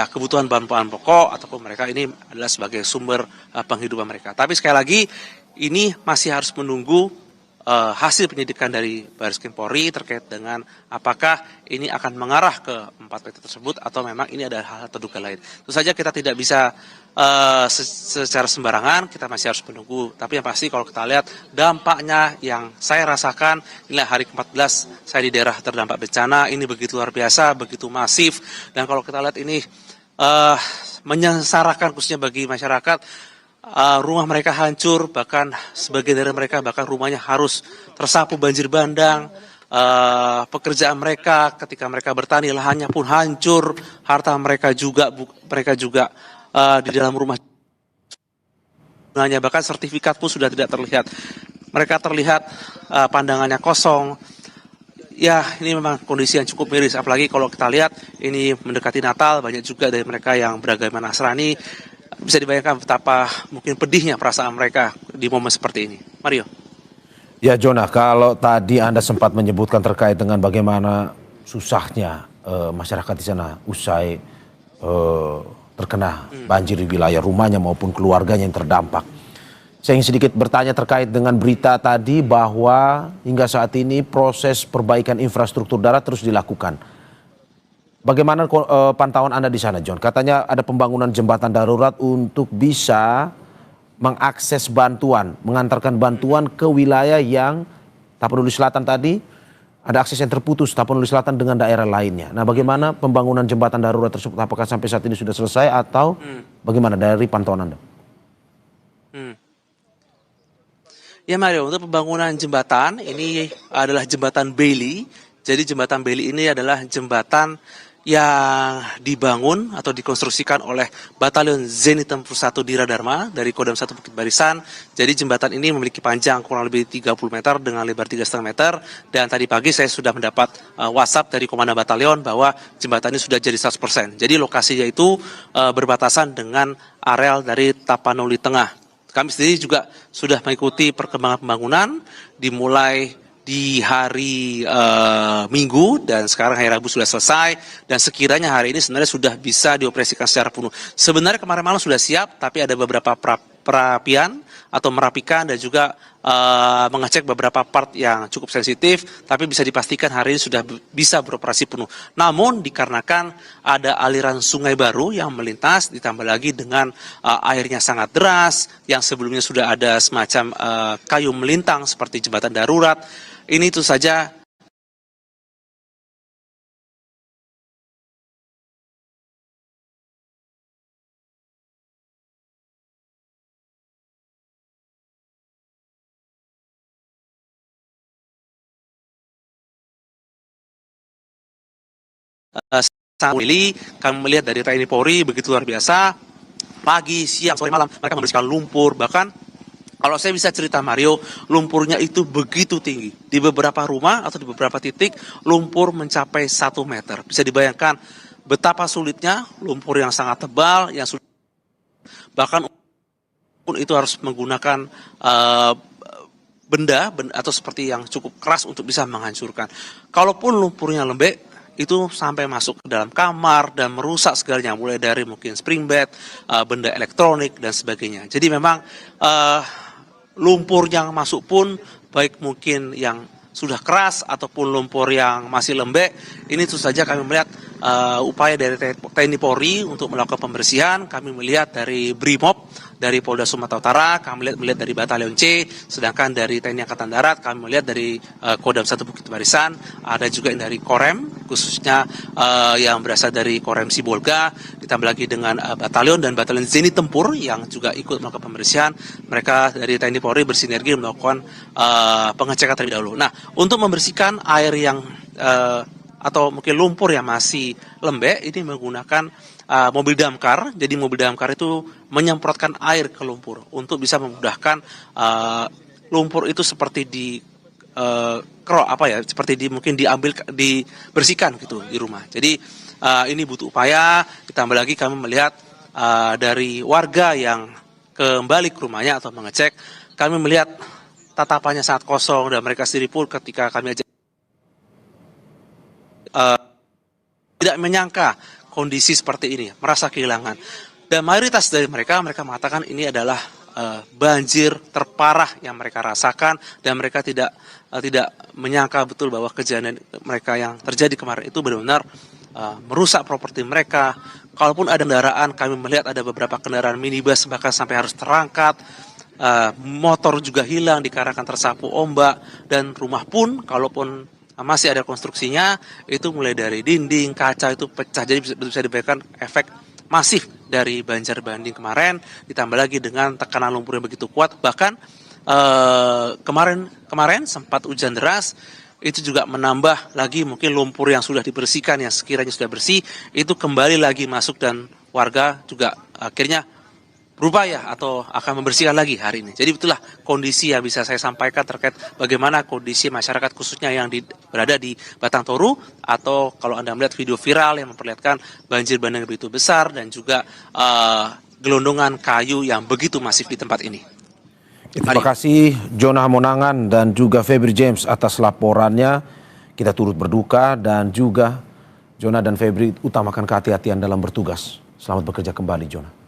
kebutuhan bahan-bahan pokok ataupun mereka ini adalah sebagai sumber penghidupan mereka. Tapi sekali lagi ini masih harus menunggu hasil penyidikan dari Barreskrim Polri terkait dengan apakah ini akan mengarah ke 4 PT tersebut atau memang ini ada hal terduga lain. Tentu saja kita tidak bisa secara sembarangan, kita masih harus menunggu. Tapi yang pasti kalau kita lihat dampaknya yang saya rasakan, inilah hari ke-14 saya di daerah terdampak bencana, ini begitu luar biasa, begitu masif. Dan kalau kita lihat ini menyengsarakan khususnya bagi masyarakat. Rumah mereka hancur, bahkan sebagian dari mereka bahkan rumahnya harus tersapu banjir bandang. Pekerjaan mereka ketika mereka bertani lahannya pun hancur, harta mereka juga di dalam rumah bahkan sertifikat pun sudah tidak terlihat. Mereka terlihat pandangannya kosong. Ya, ini memang kondisi yang cukup miris, apalagi kalau kita lihat ini mendekati Natal, banyak juga dari mereka yang beragama Nasrani. Bisa dibayangkan betapa mungkin pedihnya perasaan mereka di momen seperti ini. Mario. Ya Jona, kalau tadi Anda sempat menyebutkan terkait dengan bagaimana susahnya masyarakat di sana usai terkena banjir di wilayah rumahnya maupun keluarganya yang terdampak. Saya ingin sedikit bertanya terkait dengan berita tadi bahwa hingga saat ini proses perbaikan infrastruktur darat terus dilakukan. Bagaimana pantauan Anda di sana, John? Katanya ada pembangunan jembatan darurat untuk bisa mengakses bantuan, mengantarkan bantuan ke wilayah yang Tapanuli Selatan tadi, ada akses yang terputus Tapanuli Selatan dengan daerah lainnya. Nah, bagaimana pembangunan jembatan darurat tersebut? Apakah sampai saat ini sudah selesai atau bagaimana dari pantauan Anda? Ya Mario, untuk pembangunan jembatan ini adalah jembatan Beli. Jadi jembatan Beli ini adalah jembatan yang dibangun atau dikonstruksikan oleh Batalion Zenit Tempur 1 Diradharma dari Kodam 1 Bukit Barisan. Jadi jembatan ini memiliki panjang kurang lebih 30 meter dengan lebar 3,5 meter. Dan tadi pagi saya sudah mendapat WhatsApp dari Komandan Batalion bahwa jembatan ini sudah jadi 100%. Jadi lokasinya itu berbatasan dengan areal dari Tapanuli Tengah. Kami sendiri juga sudah mengikuti perkembangan pembangunan dimulai di hari Minggu dan sekarang hari Rabu sudah selesai dan sekiranya hari ini sebenarnya sudah bisa dioperasikan secara penuh. Sebenarnya kemarin malam sudah siap tapi ada beberapa perapian atau merapikan dan juga mengecek beberapa part yang cukup sensitif, tapi bisa dipastikan hari ini sudah bisa beroperasi penuh. Namun dikarenakan ada aliran sungai baru yang melintas, ditambah lagi dengan airnya sangat deras, yang sebelumnya sudah ada semacam kayu melintang seperti jembatan darurat, ini itu saja sangat kami melihat dari TNI Polri begitu luar biasa, pagi, siang, sore, malam mereka membersihkan lumpur, bahkan kalau saya bisa cerita Mario, lumpurnya itu begitu tinggi. Di beberapa rumah atau di beberapa titik lumpur mencapai 1 meter. Bisa dibayangkan betapa sulitnya lumpur yang sangat tebal, yang sudah bahkan itu harus menggunakan benda atau seperti yang cukup keras untuk bisa menghancurkan. Kalaupun lumpurnya lembek, itu sampai masuk ke dalam kamar dan merusak segalanya, mulai dari mungkin spring bed, benda elektronik dan sebagainya. Jadi memang lumpur yang masuk pun baik mungkin yang sudah keras ataupun lumpur yang masih lembek, ini tentu saja kami melihat upaya dari TNI Polri untuk melakukan pembersihan. Kami melihat dari BRIMOB, dari Polda Sumatera Utara, kami melihat dari Batalion C, sedangkan dari TNI Angkatan Darat kami melihat dari Kodam 1 Bukit Barisan, ada juga yang dari Korem, khususnya yang berasal dari Korem Sibolga, ditambah lagi dengan Batalion dan Batalion Zeni Tempur yang juga ikut melakukan pembersihan. Mereka dari TNI Polri bersinergi melakukan pengecekan terlebih dahulu. Nah, untuk membersihkan air yang atau mungkin lumpur yang masih lembek, ini menggunakan mobil damkar. Jadi mobil damkar itu menyemprotkan air ke lumpur untuk bisa memudahkan lumpur itu seperti seperti mungkin dibersihkan gitu di rumah. Jadi ini butuh upaya. Ditambah lagi kami melihat dari warga yang kembali ke rumahnya atau mengecek, kami melihat tatapannya sangat kosong dan mereka sendiri pun ketika kami ajak tidak menyangka kondisi seperti ini, merasa kehilangan. Dan mayoritas dari mereka mengatakan ini adalah banjir terparah yang mereka rasakan dan mereka tidak menyangka betul bahwa kejadian mereka yang terjadi kemarin itu benar-benar merusak properti mereka. Kalaupun ada kendaraan, kami melihat ada beberapa kendaraan minibus bahkan sampai harus terangkat. Motor juga hilang dikarenakan tersapu ombak, dan rumah pun kalaupun masih ada konstruksinya, itu mulai dari dinding, kaca itu pecah. Jadi bisa dibayangkan efek masif dari banjir bandang kemarin, ditambah lagi dengan tekanan lumpur yang begitu kuat. Bahkan kemarin sempat hujan deras, itu juga menambah lagi mungkin lumpur yang sudah dibersihkan, yang sekiranya sudah bersih, itu kembali lagi masuk dan warga juga akhirnya berupaya atau akan membersihkan lagi hari ini. Jadi itulah kondisi yang bisa saya sampaikan terkait bagaimana kondisi masyarakat khususnya yang berada di Batang Toru, atau kalau Anda melihat video viral yang memperlihatkan banjir bandang yang begitu besar dan juga gelondongan kayu yang begitu masif di tempat ini. Terima kasih Jonah Monangan dan juga Febri James atas laporannya. Kita turut berduka dan juga Jonah dan Febri utamakan kehati-hatian dalam bertugas. Selamat bekerja kembali Jonah.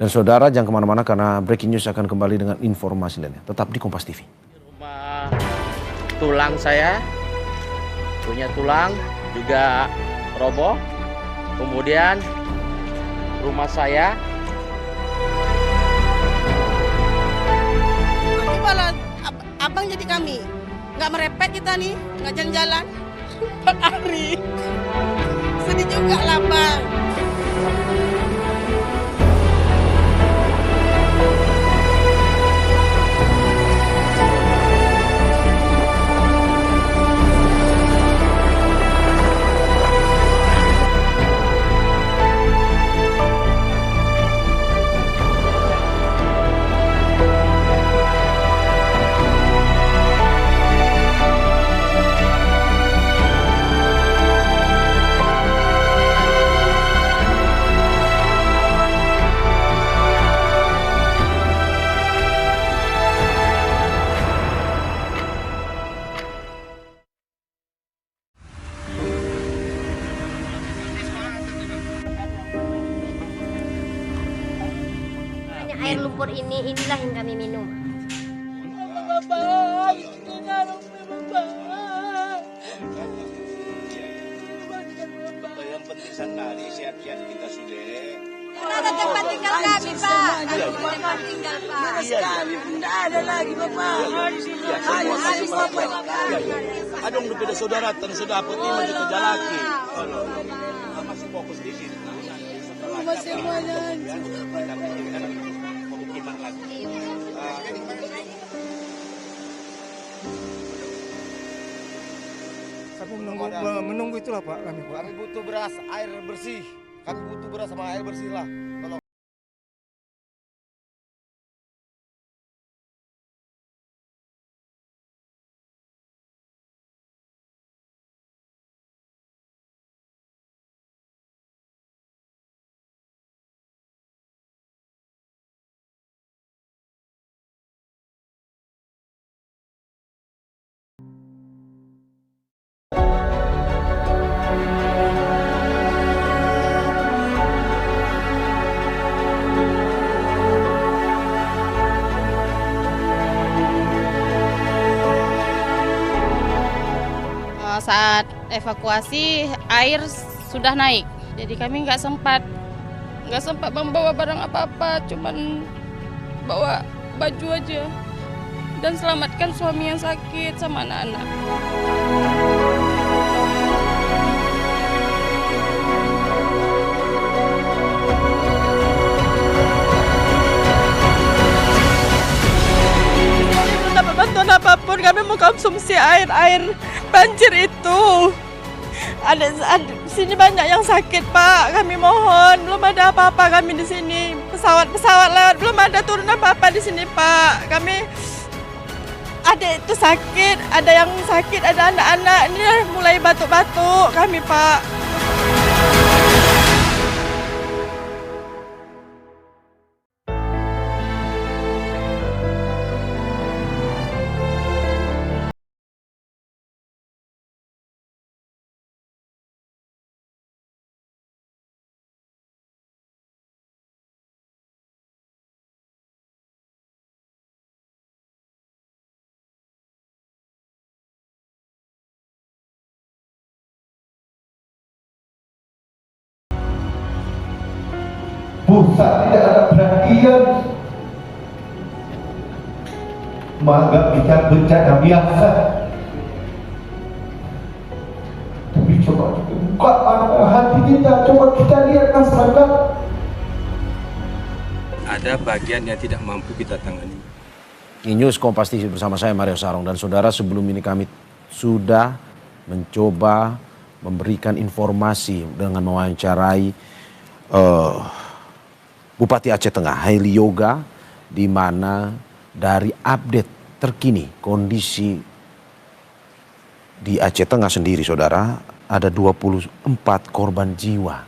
Dan saudara jangan kemana-mana karena breaking news akan kembali dengan informasi lainnya. Tetap di Kompas TV. Rumah tulang saya, punya tulang juga roboh. Kemudian rumah saya. Coba abang jadi kami, nggak merepet kita nih, nggak jalan-jalan 4 hari. Sedih juga lah bang. lumpur inilah yang kami minum. Yang penting sandari sehat-sehat kita sudah. Ada tempat tinggal kami, Pak. Kami punya tempat tinggal, Pak. Tidak ada lagi, Bapak. Hari Bapak. Adong daripada saudara dan sudah dapat 5 juta jalaki. Masih fokus di sini. Masih banyak. Pemukiman lagi. Kami menunggu itulah Pak kami. Kami butuh beras, air bersih. Kami butuh beras sama air bersih lah. Tolong. Saat evakuasi air sudah naik, jadi kami nggak sempat membawa barang apa-apa, cuman bawa baju aja dan selamatkan suami yang sakit sama anak-anak. Belum dapat bantuan apapun, kami mau konsumsi air banjir itu. Ada sini banyak yang sakit, Pak. Kami mohon, belum ada apa-apa kami di sini. Pesawat lewat, belum ada turun apa-apa di sini, Pak. Kami ada itu sakit, ada yang sakit, ada anak-anak. Ini mulai batuk-batuk kami, Pak. Pusat tidak ada perhatian, menganggap kita bencana biasa. Tapi coba kita buka hati kita, coba kita lihat masyarakat. Ada bagian yang tidak mampu kita tangani. News Kompas TV bersama saya Mario Sarong dan saudara, sebelum ini kami sudah mencoba memberikan informasi dengan mewawancarai Bupati Aceh Tengah Haili Yoga, di mana dari update terkini kondisi di Aceh Tengah sendiri saudara, ada 24 korban jiwa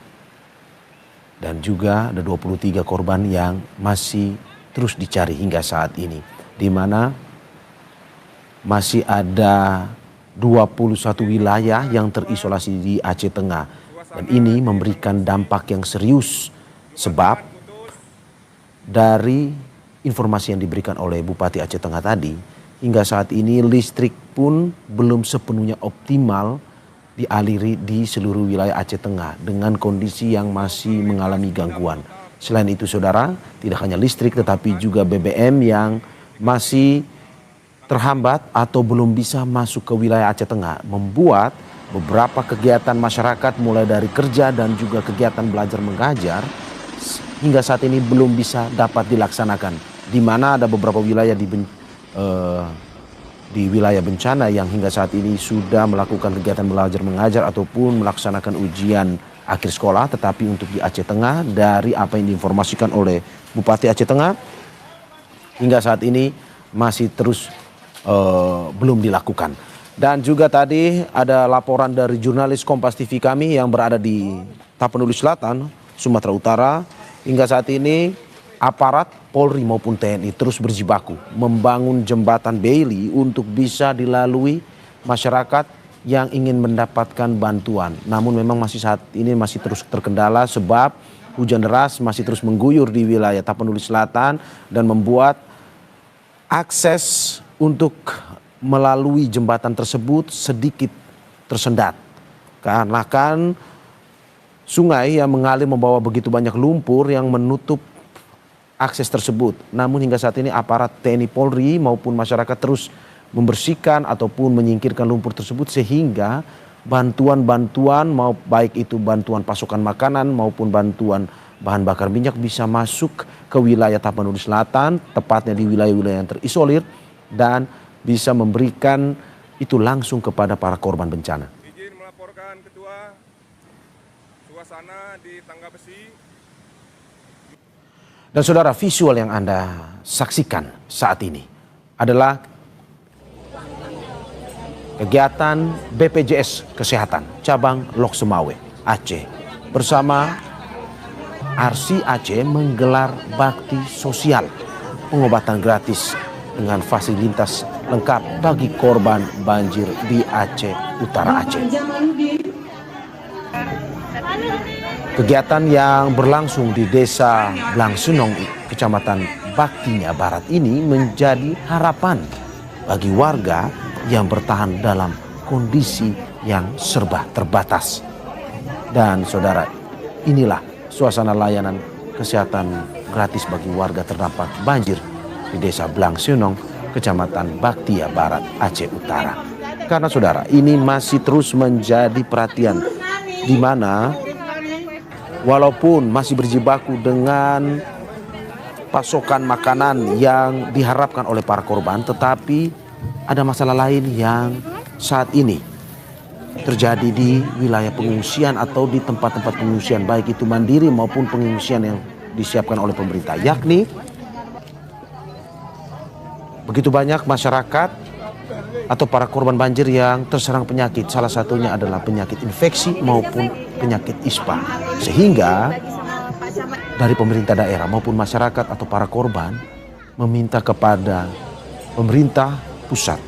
dan juga ada 23 korban yang masih terus dicari hingga saat ini, di mana masih ada 21 wilayah yang terisolasi di Aceh Tengah, dan ini memberikan dampak yang serius sebab dari informasi yang diberikan oleh Bupati Aceh Tengah tadi, hingga saat ini listrik pun belum sepenuhnya optimal dialiri di seluruh wilayah Aceh Tengah dengan kondisi yang masih mengalami gangguan. Selain itu saudara, tidak hanya listrik tetapi juga BBM yang masih terhambat atau belum bisa masuk ke wilayah Aceh Tengah, membuat beberapa kegiatan masyarakat mulai dari kerja dan juga kegiatan belajar mengajar hingga saat ini belum bisa dapat dilaksanakan, di mana ada beberapa wilayah di wilayah bencana yang hingga saat ini sudah melakukan kegiatan belajar mengajar ataupun melaksanakan ujian akhir sekolah. Tetapi untuk di Aceh Tengah, dari apa yang diinformasikan oleh Bupati Aceh Tengah, hingga saat ini masih terus belum dilakukan. Dan juga tadi ada laporan dari jurnalis Kompas TV kami yang berada di Tapanuli Selatan, Sumatera Utara. Hingga saat ini aparat Polri maupun TNI terus berjibaku membangun jembatan Bailey untuk bisa dilalui masyarakat yang ingin mendapatkan bantuan. Namun memang masih saat ini masih terus terkendala sebab hujan deras masih terus mengguyur di wilayah Tapanuli Selatan dan membuat akses untuk melalui jembatan tersebut sedikit tersendat. Karena kan sungai yang mengalir membawa begitu banyak lumpur yang menutup akses tersebut. Namun hingga saat ini aparat TNI Polri maupun masyarakat terus membersihkan ataupun menyingkirkan lumpur tersebut sehingga bantuan-bantuan baik itu bantuan pasokan makanan maupun bantuan bahan bakar minyak bisa masuk ke wilayah Tapanuli Selatan, tepatnya di wilayah-wilayah yang terisolir dan bisa memberikan itu langsung kepada para korban bencana. Izin melaporkan Ketua, suasana di Tangga Besi. Dan saudara, visual yang Anda saksikan saat ini adalah kegiatan BPJS Kesehatan Cabang Lok Sumawe, Aceh bersama Arsi Aceh menggelar bakti sosial pengobatan gratis dengan fasilitas lengkap bagi korban banjir di Aceh Utara Aceh. Kegiatan yang berlangsung di Desa Blangsunong, Kecamatan Baktinya Barat ini menjadi harapan bagi warga yang bertahan dalam kondisi yang serba terbatas. Dan saudara, inilah suasana layanan kesehatan gratis bagi warga terdampak banjir di Desa Blangsunong, Kecamatan Baktia Barat, Aceh Utara. Karena saudara, ini masih terus menjadi perhatian di mana walaupun masih berjibaku dengan pasokan makanan yang diharapkan oleh para korban, tetapi ada masalah lain yang saat ini terjadi di wilayah pengungsian atau di tempat-tempat pengungsian, baik itu mandiri maupun pengungsian yang disiapkan oleh pemerintah, yakni begitu banyak masyarakat atau para korban banjir yang terserang penyakit. Salah satunya adalah penyakit infeksi maupun penyakit ISPA. Sehingga dari pemerintah daerah maupun masyarakat atau para korban meminta kepada pemerintah pusat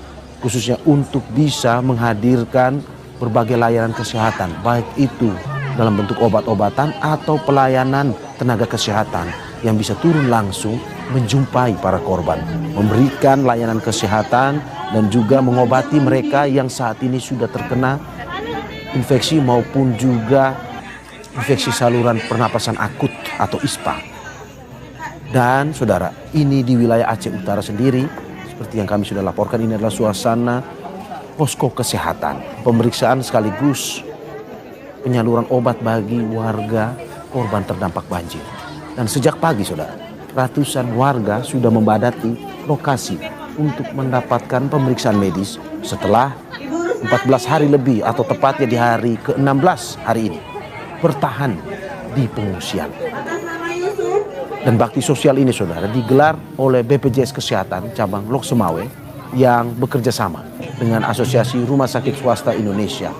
khususnya untuk bisa menghadirkan berbagai layanan kesehatan, baik itu dalam bentuk obat-obatan atau pelayanan tenaga kesehatan yang bisa turun langsung menjumpai para korban, memberikan layanan kesehatan dan juga mengobati mereka yang saat ini sudah terkena infeksi maupun juga infeksi saluran pernapasan akut atau ISPA. Dan saudara, ini di wilayah Aceh Utara sendiri, seperti yang kami sudah laporkan, ini adalah suasana posko kesehatan, pemeriksaan sekaligus penyaluran obat bagi warga korban terdampak banjir. Dan sejak pagi saudara, ratusan warga sudah membadati lokasi untuk mendapatkan pemeriksaan medis setelah 14 hari lebih atau tepatnya di hari ke-16 hari ini bertahan di pengungsian. Dan bakti sosial ini saudara digelar oleh BPJS Kesehatan Cabang Lok Sumawe yang bekerja sama dengan Asosiasi Rumah Sakit Swasta Indonesia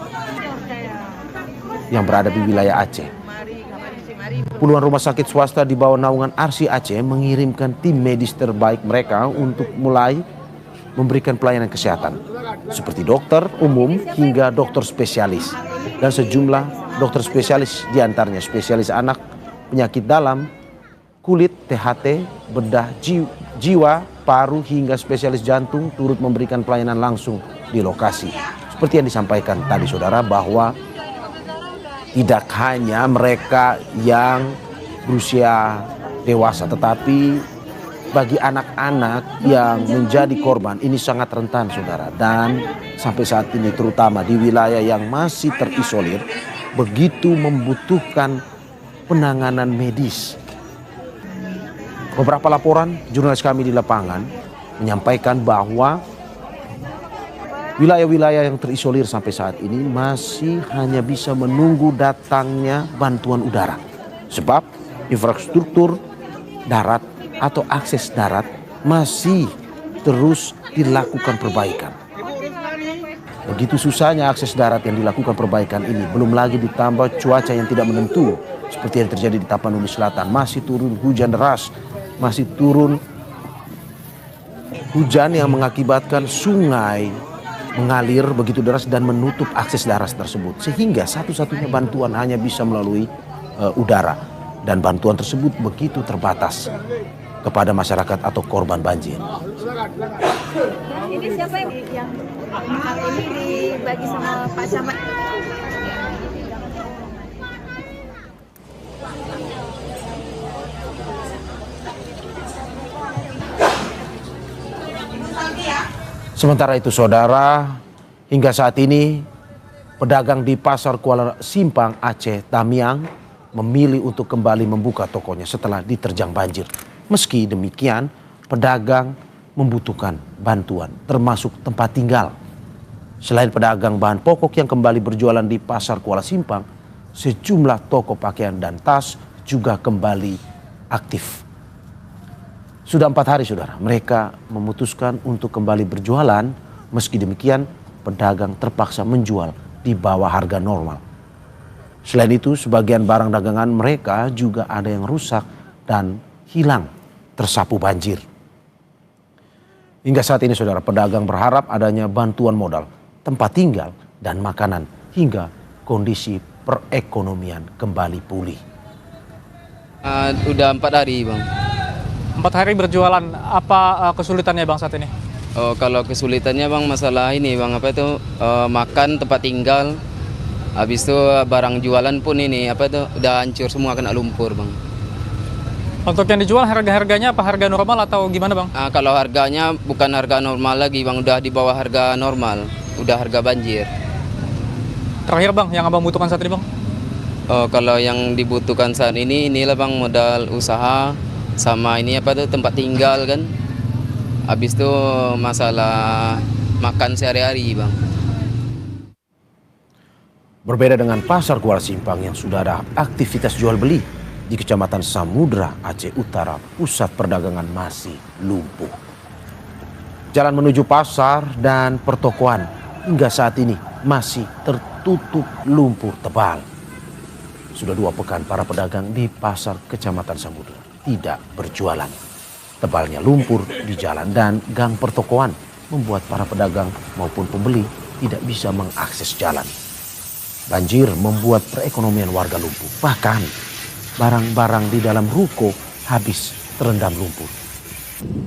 yang berada di wilayah Aceh. Puluhan rumah sakit swasta di bawah naungan Arsi Aceh mengirimkan tim medis terbaik mereka untuk mulai memberikan pelayanan kesehatan seperti dokter umum hingga dokter spesialis dan sejumlah dokter spesialis, diantaranya spesialis anak, penyakit dalam, kulit, THT, bedah jiwa, paru hingga spesialis jantung turut memberikan pelayanan langsung di lokasi. Seperti yang disampaikan tadi saudara, bahwa tidak hanya mereka yang berusia dewasa, tetapi bagi anak-anak yang menjadi korban ini sangat rentan saudara. Dan sampai saat ini terutama di wilayah yang masih terisolir begitu membutuhkan penanganan medis. Beberapa laporan jurnalis kami di lapangan menyampaikan bahwa wilayah-wilayah yang terisolir sampai saat ini masih hanya bisa menunggu datangnya bantuan udara. Sebab infrastruktur darat atau akses darat masih terus dilakukan perbaikan. Begitu susahnya akses darat yang dilakukan perbaikan ini, belum lagi ditambah cuaca yang tidak menentu seperti yang terjadi di Tapanuli Selatan. Masih turun hujan deras, masih turun hujan yang mengakibatkan sungai mengalir begitu deras dan menutup akses darat tersebut. Sehingga satu-satunya bantuan hanya bisa melalui udara. dan bantuan tersebut begitu terbatas kepada masyarakat atau korban banjir. Ini siapa yang mahal ini dibagi sama Pak Camat? Sementara itu saudara, hingga saat ini pedagang di Pasar Kuala Simpang Aceh Tamiang memilih untuk kembali membuka tokonya setelah diterjang banjir. Meski demikian, pedagang membutuhkan bantuan termasuk tempat tinggal. Selain pedagang bahan pokok yang kembali berjualan di Pasar Kuala Simpang, sejumlah toko pakaian dan tas juga kembali aktif. Sudah 4 hari saudara, mereka memutuskan untuk kembali berjualan. Meski demikian, pedagang terpaksa menjual di bawah harga normal. Selain itu, sebagian barang dagangan mereka juga ada yang rusak dan hilang tersapu banjir. Hingga saat ini saudara, pedagang berharap adanya bantuan modal, tempat tinggal, dan makanan hingga kondisi perekonomian kembali pulih. Udah 4 hari bang. 4 hari berjualan, apa kesulitannya bang saat ini? Oh, kalau kesulitannya bang masalah ini bang, apa itu makan, tempat tinggal, habis itu barang jualan pun ini apa itu udah hancur semua, kena lumpur bang. Untuk yang dijual harga-harganya apa harga normal atau gimana bang? Kalau harganya bukan harga normal lagi bang, udah di bawah harga normal, udah harga banjir. Terakhir bang, yang abang butuhkan saat ini bang? Oh, kalau yang dibutuhkan saat ini inilah bang, modal usaha sama ini apa tuh tempat tinggal kan. Habis itu masalah makan sehari-hari bang. Berbeda dengan Pasar Kuala Simpang yang sudah ada aktivitas jual beli, di Kecamatan Samudra, Aceh Utara, pusat perdagangan masih lumpuh. Jalan menuju pasar dan pertokoan hingga saat ini masih tertutup lumpur tebal. Sudah 2 pekan para pedagang di pasar Kecamatan Samudra tidak berjualan. Tebalnya lumpur di jalan dan gang pertokoan membuat para pedagang maupun pembeli tidak bisa mengakses jalan. Banjir membuat perekonomian warga lumpuh. Bahkan barang-barang di dalam ruko habis terendam lumpur.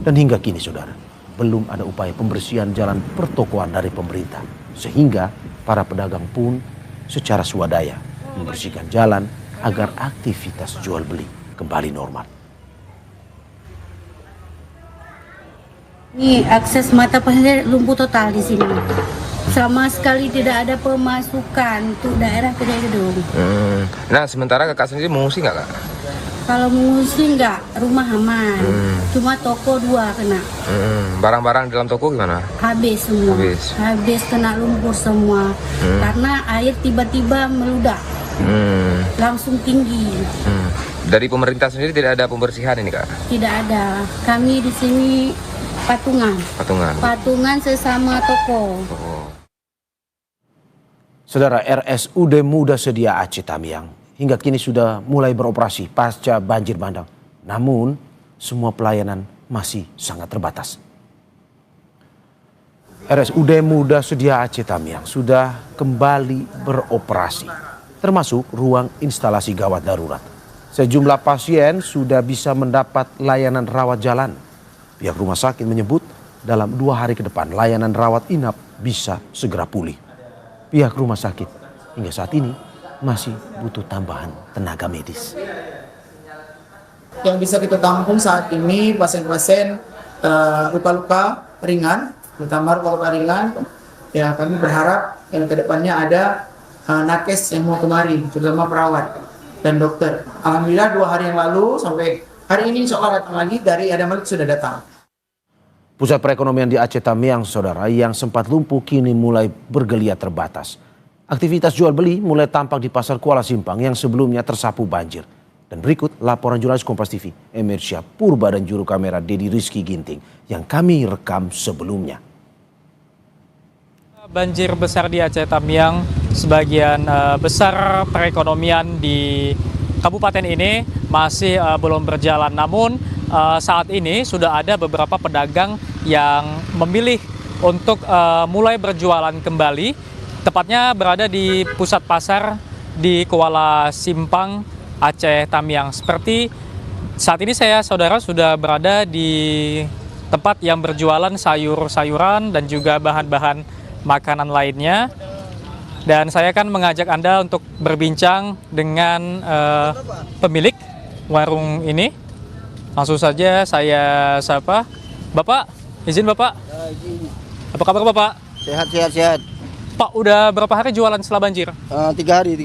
Dan hingga kini saudara, belum ada upaya pembersihan jalan pertokoan dari pemerintah. Sehingga para pedagang pun secara swadaya membersihkan jalan agar aktivitas jual beli kembali normal. Ini akses mata pesawat lumpuh total di sini. Sama sekali tidak ada pemasukan untuk daerah Kedai Gedung. Nah, sementara kakak sendiri mengungsi nggak kak? Kalau mengungsi nggak, rumah aman. Cuma toko 2 kena. Barang-barang dalam toko gimana? Habis semua. Habis kena lumpur semua. Karena air tiba-tiba meludak. Langsung tinggi. Dari pemerintah sendiri tidak ada pembersihan ini kak? Tidak ada. Kami di sini patungan sesama toko. Saudara, RSUD Muda Sedia Aceh Tamiang hingga kini sudah mulai beroperasi pasca banjir bandang. Namun semua pelayanan masih sangat terbatas. RSUD Muda Sedia Aceh Tamiang sudah kembali beroperasi, termasuk ruang instalasi gawat darurat. Sejumlah pasien sudah bisa mendapat layanan rawat jalan. Pihak rumah sakit menyebut dalam 2 hari ke depan layanan rawat inap bisa segera pulih. Pihak rumah sakit hingga saat ini masih butuh tambahan tenaga medis. Yang bisa kita tampung saat ini pasien-pasien luka-luka ringan, terutama luka-luka ringan. Ya, kami berharap yang kedepannya ada nakes yang mau kemari, terutama perawat dan dokter. Alhamdulillah 2 hari yang lalu sampai hari ini insya Allah datang lagi dari Adam Malik sudah datang. Pusat perekonomian di Aceh Tamiang, saudara, yang sempat lumpuh kini mulai bergeliat terbatas. Aktivitas jual beli mulai tampak di Pasar Kuala Simpang yang sebelumnya tersapu banjir. Dan berikut laporan jurnalis Kompas TV, Emir Syah Purba dan juru kamera Dedi Rizky Ginting yang kami rekam sebelumnya. Banjir besar di Aceh Tamiang, sebagian besar perekonomian di kabupaten ini masih belum berjalan. Namun saat ini sudah ada beberapa pedagang yang memilih untuk mulai berjualan kembali. Tepatnya berada di pusat pasar di Kuala Simpang, Aceh Tamiang. Seperti saat ini saya, saudara, sudah berada di tempat yang berjualan sayur-sayuran dan juga bahan-bahan makanan lainnya. Dan saya akan mengajak Anda untuk berbincang dengan pemilik warung ini. Langsung saja saya sapa. Bapak, izin Bapak. Apa kabar Bapak? Sehat. Pak, udah berapa hari jualan setelah banjir? 3 hari.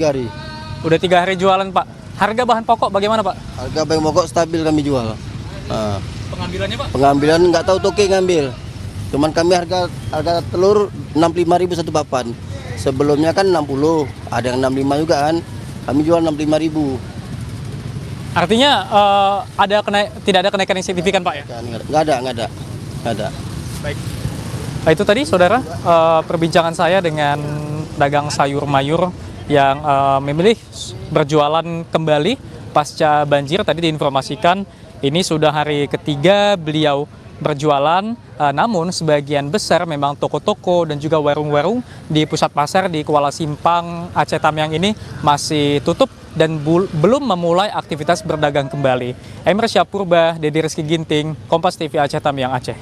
Udah 3 hari jualan Pak. Harga bahan pokok bagaimana Pak? Harga bahan pokok stabil kami jual. Pengambilannya Pak? Pengambilan nggak tahu toke ngambil. Cuman kami harga telur 65.000 satu papan. Sebelumnya kan 60, ada yang 65 juga kan. Kami jual 65.000. Artinya tidak ada kenaikan yang signifikan Pak ya? Nggak ada. Baik. Nah, itu tadi saudara perbincangan saya dengan dagang sayur mayur yang memilih berjualan kembali pasca banjir. Tadi diinformasikan ini sudah hari ketiga beliau berjualan, namun sebagian besar memang toko-toko dan juga warung-warung di pusat pasar di Kuala Simpang, Aceh Tamiang ini masih tutup dan belum memulai aktivitas berdagang kembali. Emre Syapurba, Dedi Rizky Ginting, Kompas TV Aceh Tamiang, Aceh.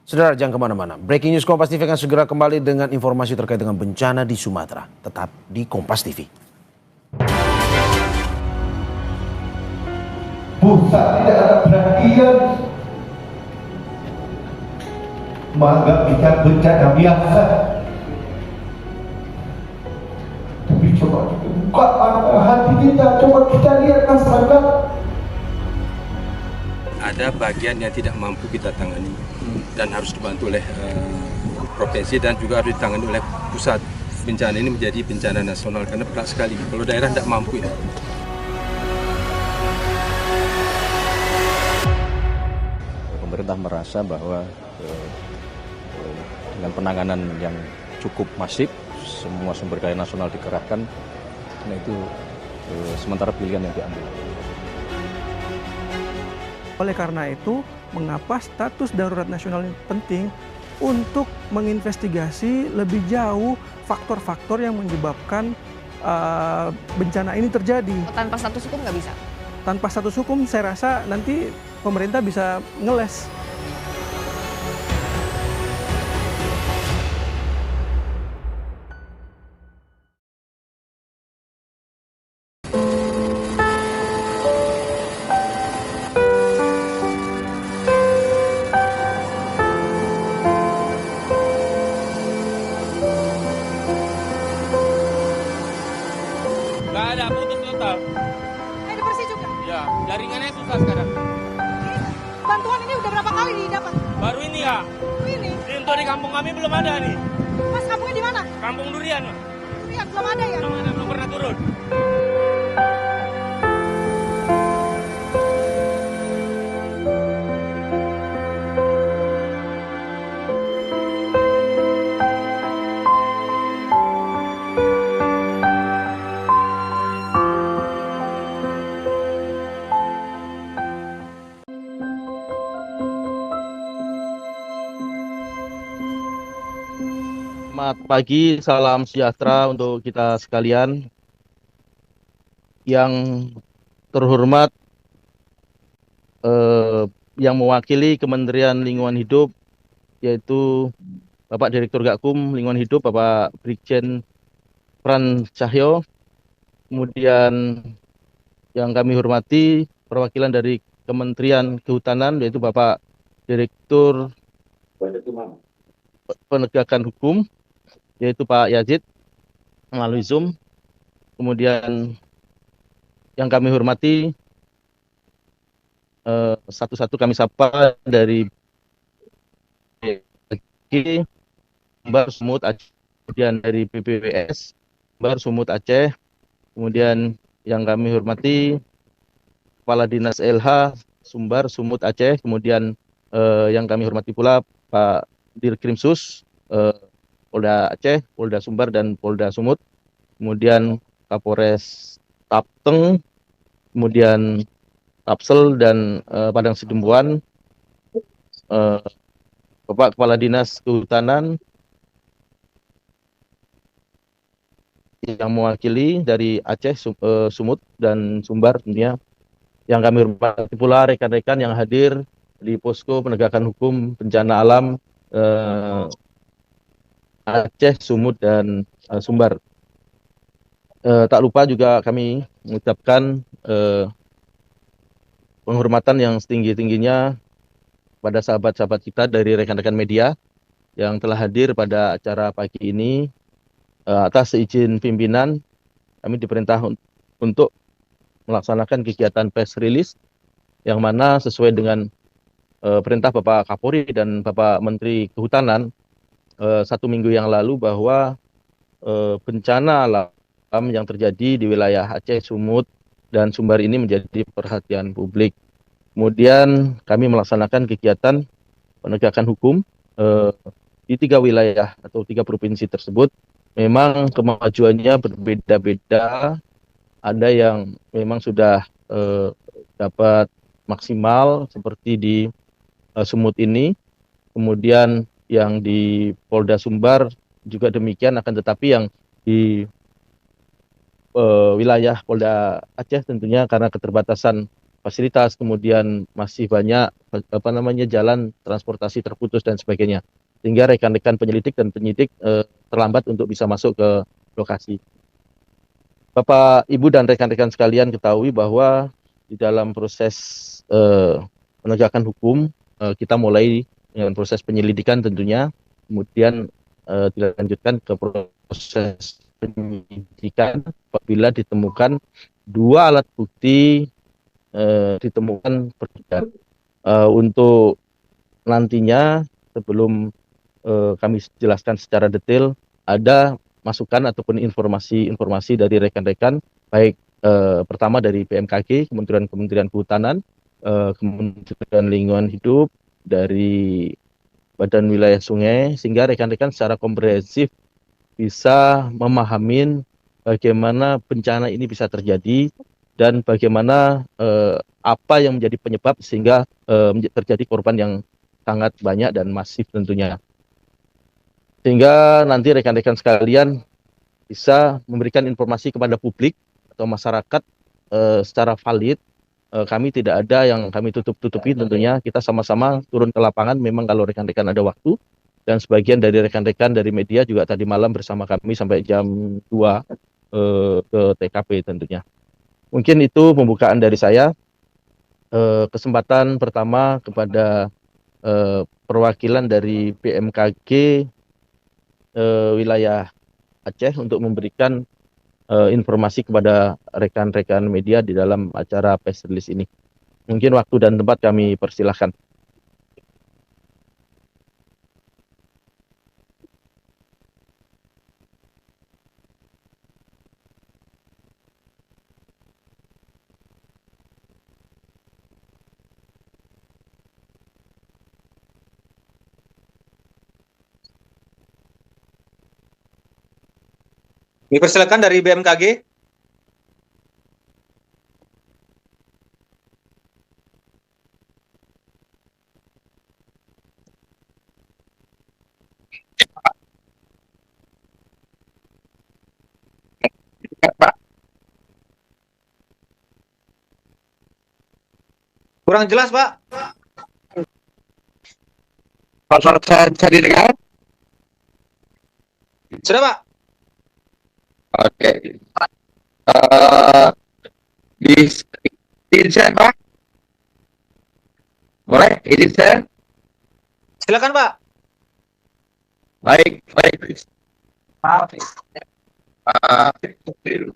Saudara, jangan kemana-mana. Breaking News Kompas TV akan segera kembali dengan informasi terkait dengan bencana di Sumatera. Tetap di Kompas TV. Pusat tidak ada perhatian, menganggap kita bencana biasa. Tapi coba kita buka hati kita, coba kita lihat masyarakat. Ada bagian yang tidak mampu kita tangani dan harus dibantu oleh provinsi dan juga harus ditangani oleh pusat. Bencana ini menjadi bencana nasional karena berat sekali. Kalau daerah tidak mampu ini. Pemerintah merasa bahwa dengan penanganan yang cukup masif, semua sumber daya nasional dikerahkan, nah itu sementara pilihan yang diambil. Oleh karena itu, mengapa status darurat nasional ini penting untuk menginvestigasi lebih jauh faktor-faktor yang menyebabkan bencana ini terjadi. Tanpa status hukum nggak bisa? Tanpa status hukum saya rasa nanti pemerintah bisa ngeles. Nggak ada, putus total. Ini bersih juga? Ya, jaringannya susah sekarang. Bantuan ini udah berapa kali didapat? Baru ini ya. Ini? Untuk di kampung kami belum ada nih. Mas, kampungnya di mana? Kampung Durian. Durian, belum ada ya? Belum pernah turun. Selamat pagi, salam sejahtera untuk kita sekalian. Yang terhormat yang mewakili Kementerian Lingkungan Hidup, yaitu Bapak Direktur Gakum Lingkungan Hidup, Bapak Brigjen Pran Cahyo. Kemudian yang kami hormati perwakilan dari Kementerian Kehutanan, yaitu Bapak Direktur Penegakan Hukum, yaitu Pak Yazid melalui Zoom. Kemudian yang kami hormati satu-satu kami sapa dari Sumbar Sumut Aceh, kemudian dari BPWS Sumbar Sumut Aceh, kemudian yang kami hormati Kepala Dinas LH Sumbar Sumut Aceh, kemudian yang kami hormati pula Pak Dirkrimsus Polda Aceh, Polda Sumbar, dan Polda Sumut, kemudian Kapolres Tapteng, kemudian Tapsel dan Padang Sidempuan, Bapak Kepala Dinas Kehutanan, yang mewakili dari Aceh, Sumut dan Sumbar tentunya. Yang kami hormati pula rekan-rekan yang hadir di posko penegakan hukum bencana alam Aceh, Sumut dan Sumbar. Tak lupa juga kami mengucapkan penghormatan yang setinggi-tingginya pada sahabat-sahabat kita dari rekan-rekan media yang telah hadir pada acara pagi ini. Atas izin pimpinan, kami diperintah untuk melaksanakan kegiatan press release yang mana sesuai dengan perintah Bapak Kapolri dan Bapak Menteri Kehutanan 1 minggu yang lalu bahwa bencana alam yang terjadi di wilayah Aceh, Sumut, dan Sumbar ini menjadi perhatian publik. Kemudian kami melaksanakan kegiatan penegakan hukum di 3 wilayah atau 3 provinsi tersebut. Memang kemajuannya berbeda-beda, ada yang memang sudah dapat maksimal seperti di Sumut ini, kemudian yang di Polda Sumbar juga demikian, akan tetapi yang di wilayah Polda Aceh tentunya karena keterbatasan fasilitas, kemudian masih banyak jalan transportasi terputus dan sebagainya, sehingga rekan-rekan penyelidik dan penyidik terlambat untuk bisa masuk ke lokasi. Bapak, Ibu, dan rekan-rekan sekalian ketahui bahwa di dalam proses penegakan hukum kita mulai dengan proses penyelidikan tentunya, kemudian dilanjutkan ke proses penyidikan apabila ditemukan 2 alat bukti ditemukan berbeda. Untuk nantinya sebelum kami jelaskan secara detail, ada masukan ataupun informasi dari rekan-rekan, baik pertama dari BMKG, Kementerian Kehutanan, Kementerian Lingkungan Hidup, dari Badan Wilayah Sungai, sehingga rekan-rekan secara komprehensif bisa memahami bagaimana bencana ini bisa terjadi dan bagaimana apa yang menjadi penyebab sehingga terjadi korban yang sangat banyak dan masif tentunya. Sehingga nanti rekan-rekan sekalian bisa memberikan informasi kepada publik atau masyarakat secara valid. Kami tidak ada yang kami tutup-tutupi tentunya. Kita sama-sama turun ke lapangan memang kalau rekan-rekan ada waktu. Dan sebagian dari rekan-rekan dari media juga tadi malam bersama kami sampai jam 2 ke TKP tentunya. Mungkin itu pembukaan dari saya. Kesempatan pertama kepada perwakilan dari BMKG wilayah Aceh untuk memberikan informasi kepada rekan-rekan media di dalam acara press release ini. Mungkin waktu dan tempat kami persilahkan. Dipersilakan dari BMKG. Kurang jelas, Pak. Bisa didengar? Sudah, Pak. Oke. Izin share, Pak? Boleh? Izin share? Silakan, Pak. Baik.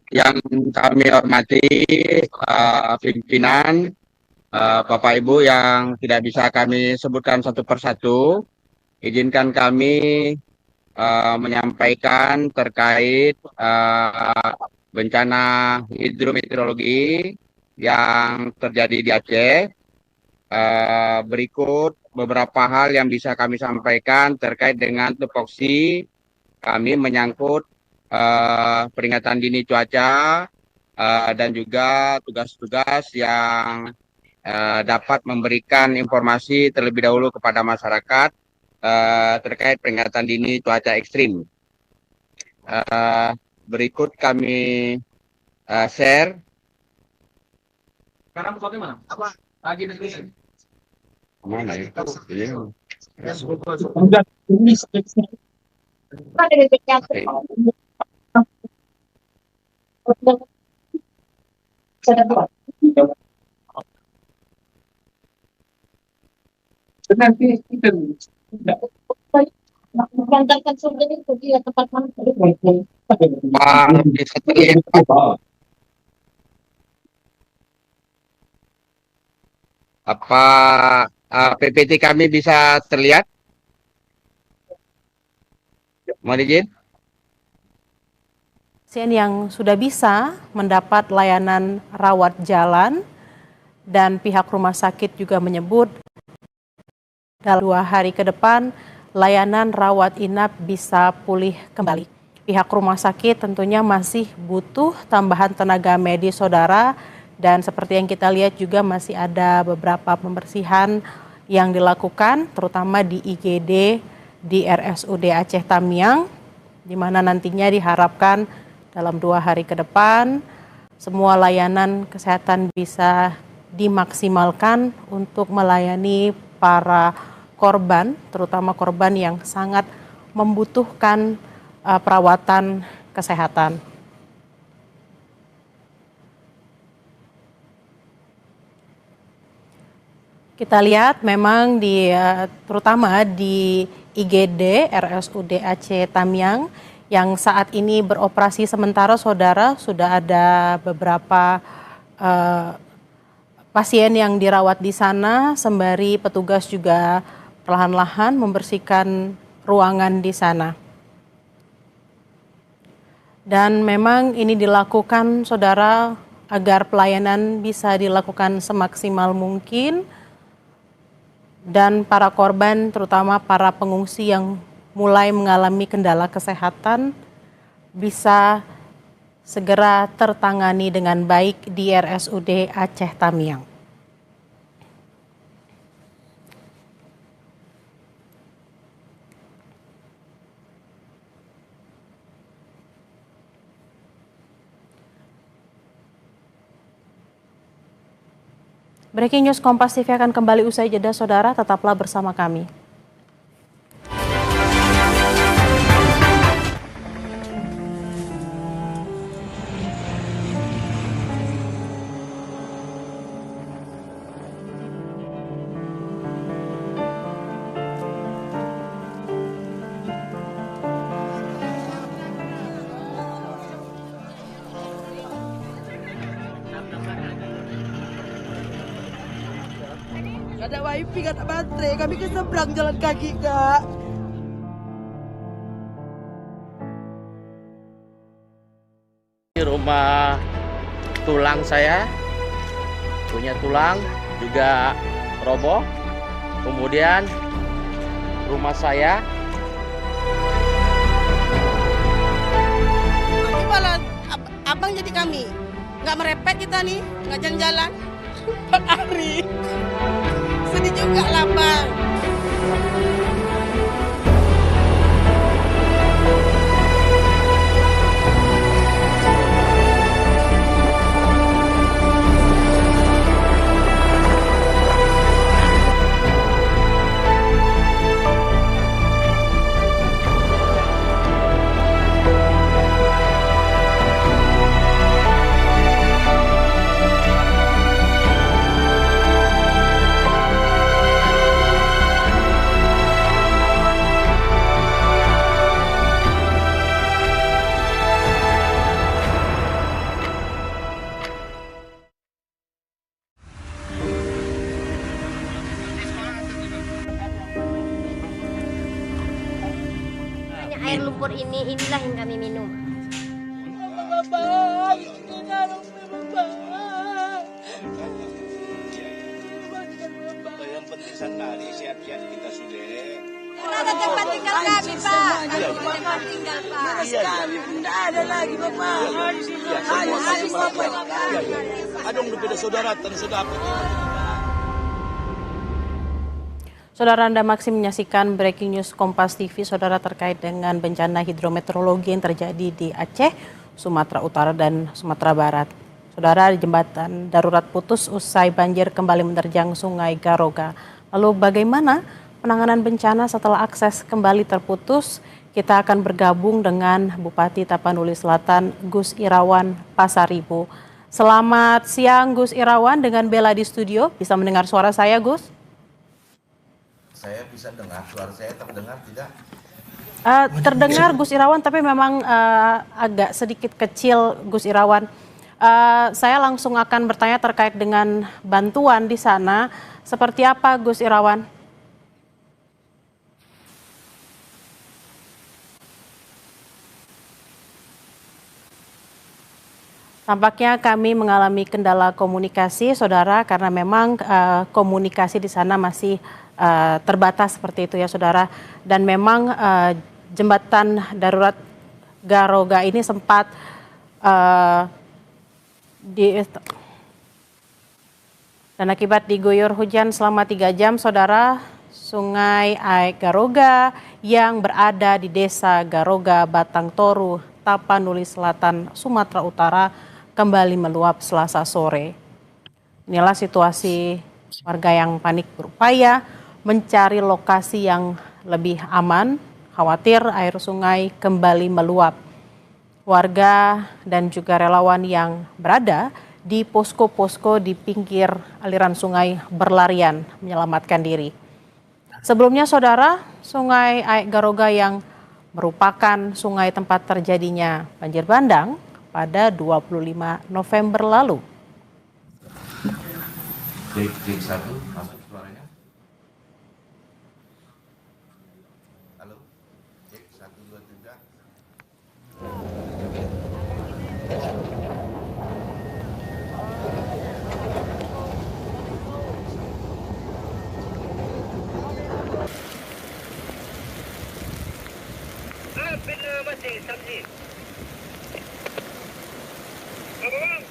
Yang kami hormati pimpinan, Bapak Ibu yang tidak bisa kami sebutkan satu persatu, izinkan kami menyampaikan terkait bencana hidrometeorologi yang terjadi di Aceh. Berikut beberapa hal yang bisa kami sampaikan terkait dengan tupoksi kami menyangkut peringatan dini cuaca dan juga tugas-tugas yang dapat memberikan informasi terlebih dahulu kepada masyarakat terkait peringatan dini cuaca ekstrim. Berikut kami share. Sekarang pesawatnya mana? Apa? Lagi di sini. Mana ya? Mengantarkan surga itu dia tempat mana? Bisa terlihat, Pak. Apa PPT kami bisa terlihat? Mohon izin. Pasien yang sudah bisa mendapat layanan rawat jalan dan pihak rumah sakit juga menyebut dalam 2 hari ke depan layanan rawat inap bisa pulih kembali. Pihak rumah sakit tentunya masih butuh tambahan tenaga medis saudara, dan seperti yang kita lihat juga masih ada beberapa pembersihan yang dilakukan terutama di IGD di RSUD Aceh Tamiang, di mana nantinya diharapkan dalam 2 hari ke depan semua layanan kesehatan bisa dimaksimalkan untuk melayani para korban, terutama korban yang sangat membutuhkan perawatan kesehatan. Kita lihat memang terutama di IGD RSUD Aceh Tamiang yang saat ini beroperasi sementara saudara, sudah ada beberapa pasien yang dirawat di sana sembari petugas juga perlahan-lahan membersihkan ruangan di sana. Dan memang ini dilakukan saudara agar pelayanan bisa dilakukan semaksimal mungkin dan para korban terutama para pengungsi yang mulai mengalami kendala kesehatan bisa segera tertangani dengan baik di RSUD Aceh Tamiang. Breaking News Kompas TV akan kembali usai jeda saudara, tetaplah bersama kami. Gak ada wifi, gak ada baterai, kami ke seberang jalan kaki, Kak. Di rumah tulang saya, punya tulang juga roboh. Kemudian rumah saya. Malah abang jadi kami, nggak merepet kita nih, nggak jalan-jalan. 4 hari. Sedih juga lah, Bang. Air lumpur inilah yang kami minum. Yang penting sekali sehat-sehat kita sudah. Ada tempat tinggal kami, Pak. Kami punya tempat tinggal, Pak. Tidak ada lagi, Bapak. Habis, Bapak. Ada yang berbeda saudara dan saudara. Saudara, Anda masih menyaksikan Breaking News Kompas TV, saudara, terkait dengan bencana hidrometeorologi yang terjadi di Aceh, Sumatera Utara, dan Sumatera Barat. Saudara, jembatan darurat putus usai banjir kembali menerjang Sungai Garoga. Lalu bagaimana penanganan bencana setelah akses kembali terputus? Kita akan bergabung dengan Bupati Tapanuli Selatan, Gus Irawan Pasaribu. Selamat siang Gus Irawan, dengan Bella di studio. Bisa mendengar suara saya, Gus? Saya bisa dengar, suara saya terdengar tidak? Terdengar Gus Irawan, tapi memang agak sedikit kecil Gus Irawan. Saya langsung akan bertanya terkait dengan bantuan di sana. Seperti apa Gus Irawan? Tampaknya kami mengalami kendala komunikasi, saudara, karena memang komunikasi di sana masih terbatas seperti itu ya, saudara. Dan memang jembatan darurat Garoga ini sempat dan akibat diguyur hujan selama 3 jam, saudara, Sungai Garoga yang berada di Desa Garoga, Batang Toru, Tapanuli Selatan, Sumatera Utara kembali meluap Selasa sore. Inilah situasi warga yang panik berupaya mencari lokasi yang lebih aman, khawatir air sungai kembali meluap. Warga dan juga relawan yang berada di posko-posko di pinggir aliran sungai berlarian menyelamatkan diri. Sebelumnya, saudara, Sungai Garoga yang merupakan sungai tempat terjadinya banjir bandang pada 25 November lalu. Cek 1, masuk suaranya. Halo, cek 1, 2, 3.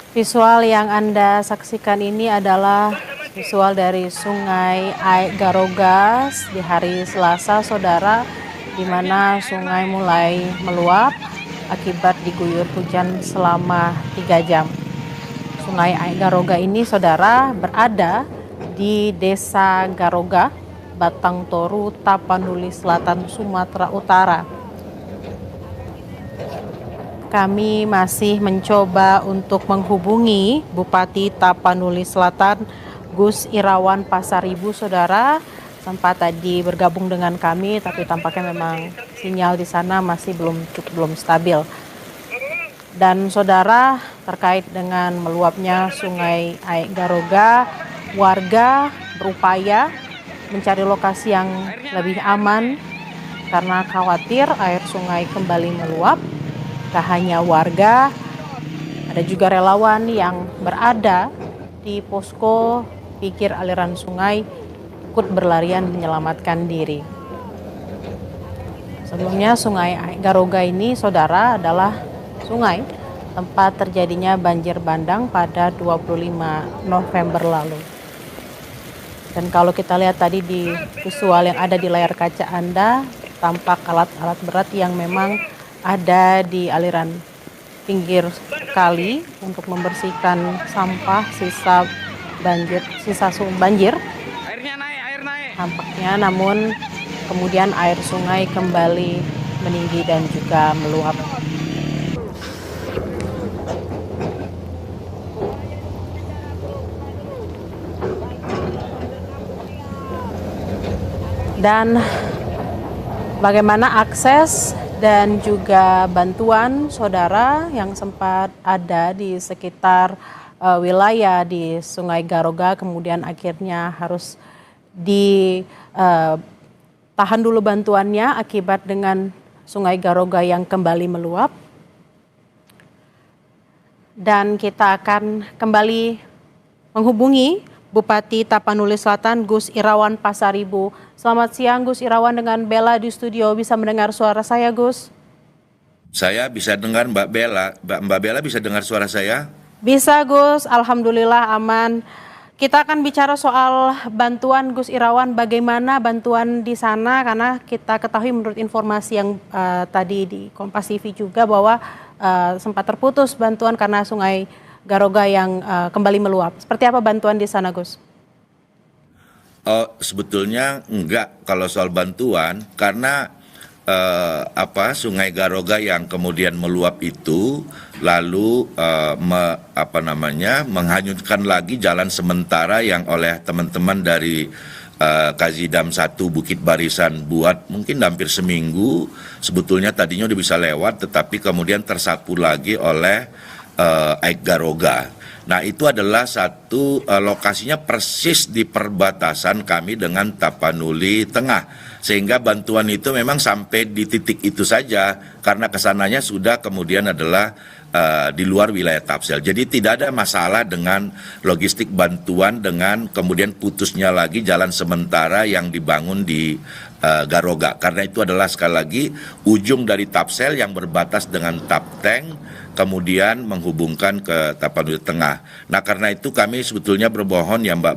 Visual yang Anda saksikan ini adalah visual dari Sungai Garoga di hari Selasa, saudara, di mana sungai mulai meluap akibat diguyur hujan selama 3 jam. Sungai Garoga ini, saudara, berada di Desa Garoga, Batang Toru, Tapanuli Selatan, Sumatera Utara. Kami masih mencoba untuk menghubungi Bupati Tapanuli Selatan, Gus Irawan Pasaribu, saudara. Sempat tadi bergabung dengan kami, tapi tampaknya memang sinyal di sana masih belum stabil. Dan saudara, terkait dengan meluapnya Sungai Garoga, warga berupaya mencari lokasi yang lebih aman karena khawatir air sungai kembali meluap. Tak hanya warga, ada juga relawan yang berada di posko pinggir aliran sungai ikut berlarian menyelamatkan diri. Sebelumnya Sungai Garoga ini, saudara, adalah sungai tempat terjadinya banjir bandang pada 25 November lalu. Dan kalau kita lihat tadi di visual yang ada di layar kaca Anda, tampak alat-alat berat yang memang ada di aliran pinggir kali untuk membersihkan sampah sisa banjir. Tampaknya, namun kemudian air sungai kembali meninggi dan juga meluap. Dan bagaimana akses dan juga bantuan, saudara, yang sempat ada di sekitar wilayah di Sungai Garoga, kemudian akhirnya harus ditahan dulu bantuannya akibat dengan Sungai Garoga yang kembali meluap. Dan kita akan kembali menghubungi Bupati Tapanuli Selatan, Gus Irawan Pasaribu. Selamat siang Gus Irawan, dengan Bella di studio. Bisa mendengar suara saya, Gus? Saya bisa dengar Mbak Bella. Mbak Bella bisa dengar suara saya? Bisa, Gus. Alhamdulillah aman. Kita akan bicara soal bantuan Gus Irawan, bagaimana bantuan di sana, karena kita ketahui menurut informasi yang tadi di Kompas TV juga bahwa sempat terputus bantuan karena Sungai Garoga yang kembali meluap. Seperti apa bantuan di sana, Gus? Oh, sebetulnya enggak kalau soal bantuan, karena Sungai Garoga yang kemudian meluap itu lalu menghanyutkan lagi jalan sementara yang oleh teman-teman dari Kazidam 1 Bukit Barisan buat mungkin hampir seminggu. Sebetulnya tadinya udah bisa lewat, tetapi kemudian tersapu lagi oleh air Garoga. Nah, itu adalah satu lokasinya persis di perbatasan kami dengan Tapanuli Tengah. Sehingga bantuan itu memang sampai di titik itu saja, karena kesananya sudah kemudian adalah di luar wilayah Tapsel. Jadi tidak ada masalah dengan logistik bantuan dengan kemudian putusnya lagi jalan sementara yang dibangun di Garoga. Karena itu adalah sekali lagi ujung dari Tapsel yang berbatas dengan Tapteng, kemudian menghubungkan ke Tapanuli Tengah. Nah, karena itu kami sebetulnya bermohon ya Mbak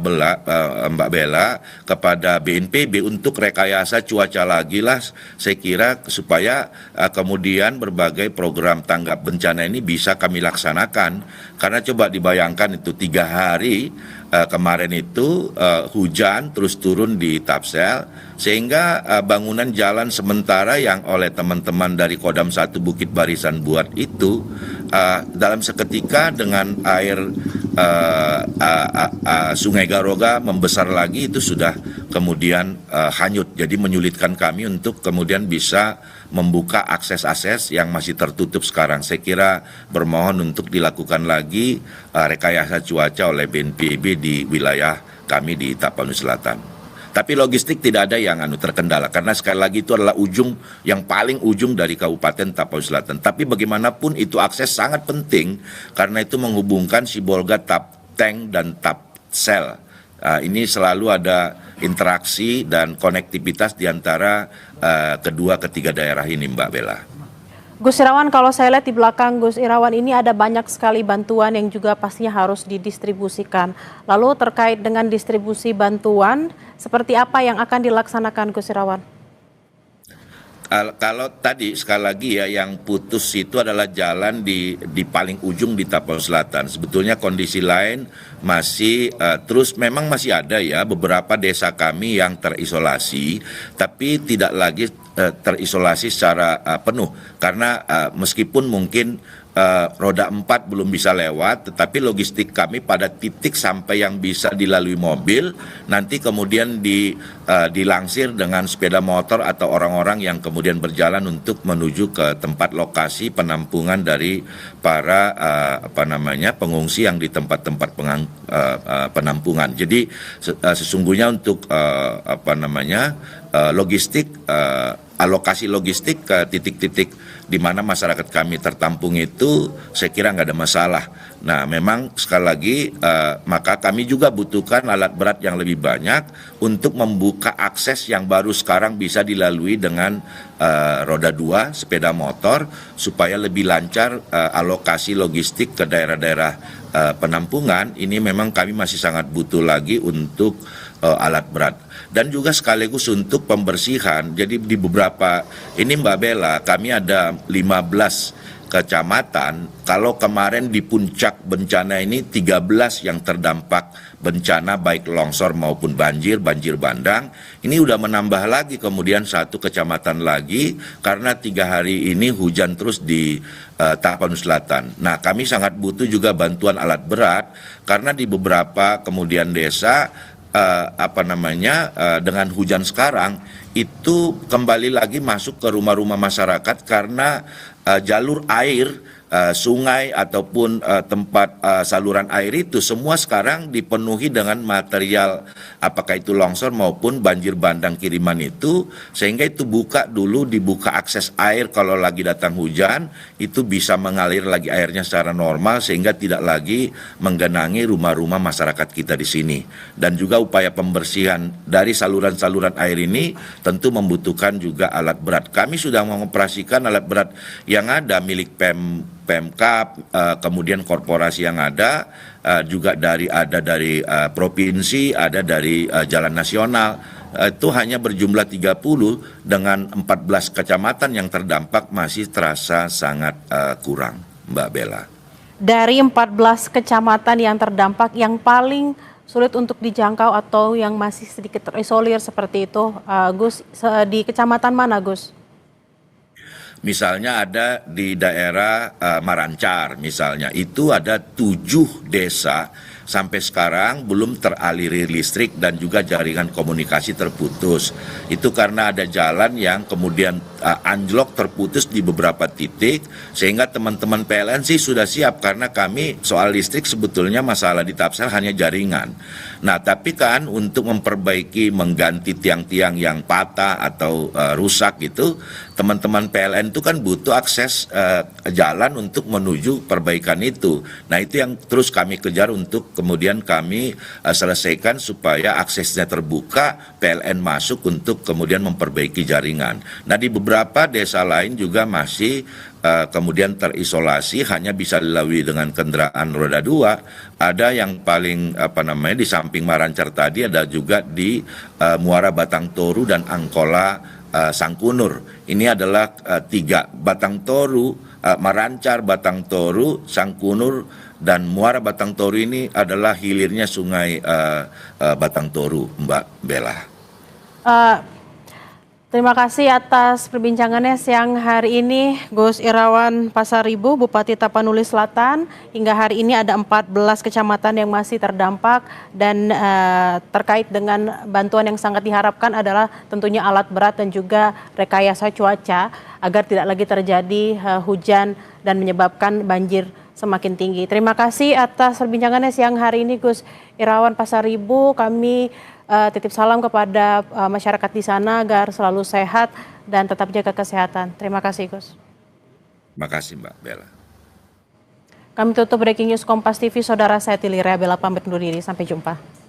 Bella kepada BNPB untuk rekayasa cuaca lagi lah, saya kira supaya kemudian berbagai program tanggap bencana ini bisa kami laksanakan. Karena coba dibayangkan itu 3 hari kemarin itu hujan terus turun di Tapsel, sehingga bangunan jalan sementara yang oleh teman-teman dari Kodam 1 Bukit Barisan buat itu dalam seketika dengan air Sungai Garoga membesar lagi, itu sudah kemudian hanyut. Jadi menyulitkan kami untuk kemudian bisa membuka akses-akses yang masih tertutup sekarang. Saya kira bermohon untuk dilakukan lagi rekayasa cuaca oleh BNPB di wilayah kami di Tapanuli Selatan. Tapi logistik tidak ada yang terkendala, karena sekali lagi itu adalah ujung yang paling ujung dari Kabupaten Tapanuli Selatan. Tapi bagaimanapun itu akses sangat penting, karena itu menghubungkan Sibolga, Tapteng, dan Tapsel. Ini selalu ada interaksi dan konektivitas di antara kedua ketiga daerah ini, Mbak Bella. Gus Irawan, kalau saya lihat di belakang Gus Irawan ini ada banyak sekali bantuan yang juga pastinya harus didistribusikan. Lalu terkait dengan distribusi bantuan, seperti apa yang akan dilaksanakan Gus Irawan? Kalau tadi sekali lagi ya, yang putus itu adalah jalan di paling ujung di Tapanuli Selatan. Sebetulnya kondisi lain masih terus memang masih ada ya beberapa desa kami yang terisolasi, tapi tidak lagi terisolasi secara penuh, karena meskipun mungkin roda 4 belum bisa lewat, tetapi logistik kami pada titik sampai yang bisa dilalui mobil, nanti kemudian dilangsir dengan sepeda motor atau orang-orang yang kemudian berjalan untuk menuju ke tempat lokasi penampungan dari para pengungsi yang di tempat-tempat penampungan. Jadi sesungguhnya untuk logistik, alokasi logistik ke titik-titik di mana masyarakat kami tertampung itu saya kira nggak ada masalah. Nah, memang sekali lagi maka kami juga butuhkan alat berat yang lebih banyak untuk membuka akses yang baru sekarang bisa dilalui dengan roda 2 sepeda motor, supaya lebih lancar alokasi logistik ke daerah-daerah penampungan. Ini memang kami masih sangat butuh lagi untuk alat berat. Dan juga sekaligus untuk pembersihan. Jadi di beberapa, ini Mbak Bella, kami ada 15 kecamatan. Kalau kemarin di puncak bencana ini 13 yang terdampak bencana baik longsor maupun banjir bandang. Ini udah menambah lagi kemudian 1 kecamatan lagi karena 3 hari ini hujan terus di Tapanuli Selatan. Nah, kami sangat butuh juga bantuan alat berat karena di beberapa kemudian desa dengan hujan sekarang itu kembali lagi masuk ke rumah-rumah masyarakat karena jalur air, sungai ataupun tempat saluran air itu semua sekarang dipenuhi dengan material apakah itu longsor maupun banjir bandang kiriman itu, sehingga itu dibuka akses air kalau lagi datang hujan, itu bisa mengalir lagi airnya secara normal sehingga tidak lagi menggenangi rumah-rumah masyarakat kita di sini. Dan juga upaya pembersihan dari saluran-saluran air ini tentu membutuhkan juga alat berat. Kami sudah mengoperasikan alat berat yang ada milik Pemkab, kemudian korporasi yang ada, juga ada dari provinsi, ada dari jalan nasional. Itu hanya berjumlah 30 dengan 14 kecamatan yang terdampak masih terasa sangat kurang, Mbak Bella. Dari 14 kecamatan yang terdampak, yang paling sulit untuk dijangkau atau yang masih sedikit terisolir seperti itu, Gus, di kecamatan mana, Gus? Misalnya ada di daerah Marancar, misalnya itu ada 7 desa sampai sekarang belum teraliri listrik dan juga jaringan komunikasi terputus. Itu karena ada jalan yang kemudian anjlok, terputus di beberapa titik, sehingga teman-teman PLN sih sudah siap, karena kami soal listrik sebetulnya masalah di Tapsel hanya jaringan. Nah, tapi kan untuk memperbaiki, mengganti tiang-tiang yang patah atau rusak itu, teman-teman PLN itu kan butuh akses jalan untuk menuju perbaikan itu. Nah, itu yang terus kami kejar untuk kemudian kami selesaikan supaya aksesnya terbuka, PLN masuk untuk kemudian memperbaiki jaringan. Nah, di beberapa desa lain juga masih kemudian terisolasi, hanya bisa dilalui dengan kendaraan roda 2. Ada yang paling di samping Marancar tadi, ada juga di Muara Batang Toru dan Angkola Sangkunur. Ini adalah 3, Batang Toru, Marancar, Batang Toru, Sangkunur, dan Muara Batang Toru ini adalah hilirnya sungai Batang Toru, Mbak Bella. Terima kasih atas perbincangannya siang hari ini, Gus Irawan Pasaribu, Bupati Tapanuli Selatan. Hingga hari ini ada 14 kecamatan yang masih terdampak, dan terkait dengan bantuan yang sangat diharapkan adalah tentunya alat berat dan juga rekayasa cuaca agar tidak lagi terjadi hujan dan menyebabkan banjir semakin tinggi. Terima kasih atas perbincangannya siang hari ini, Gus Irawan Pasaribu. Kami titip salam kepada masyarakat di sana agar selalu sehat dan tetap jaga kesehatan. Terima kasih, Gus. Terima kasih, Mbak Bella. Kami tutup Breaking News Kompas TV. Saudara, saya Tili Rea Bella pamit undur diri. Sampai jumpa.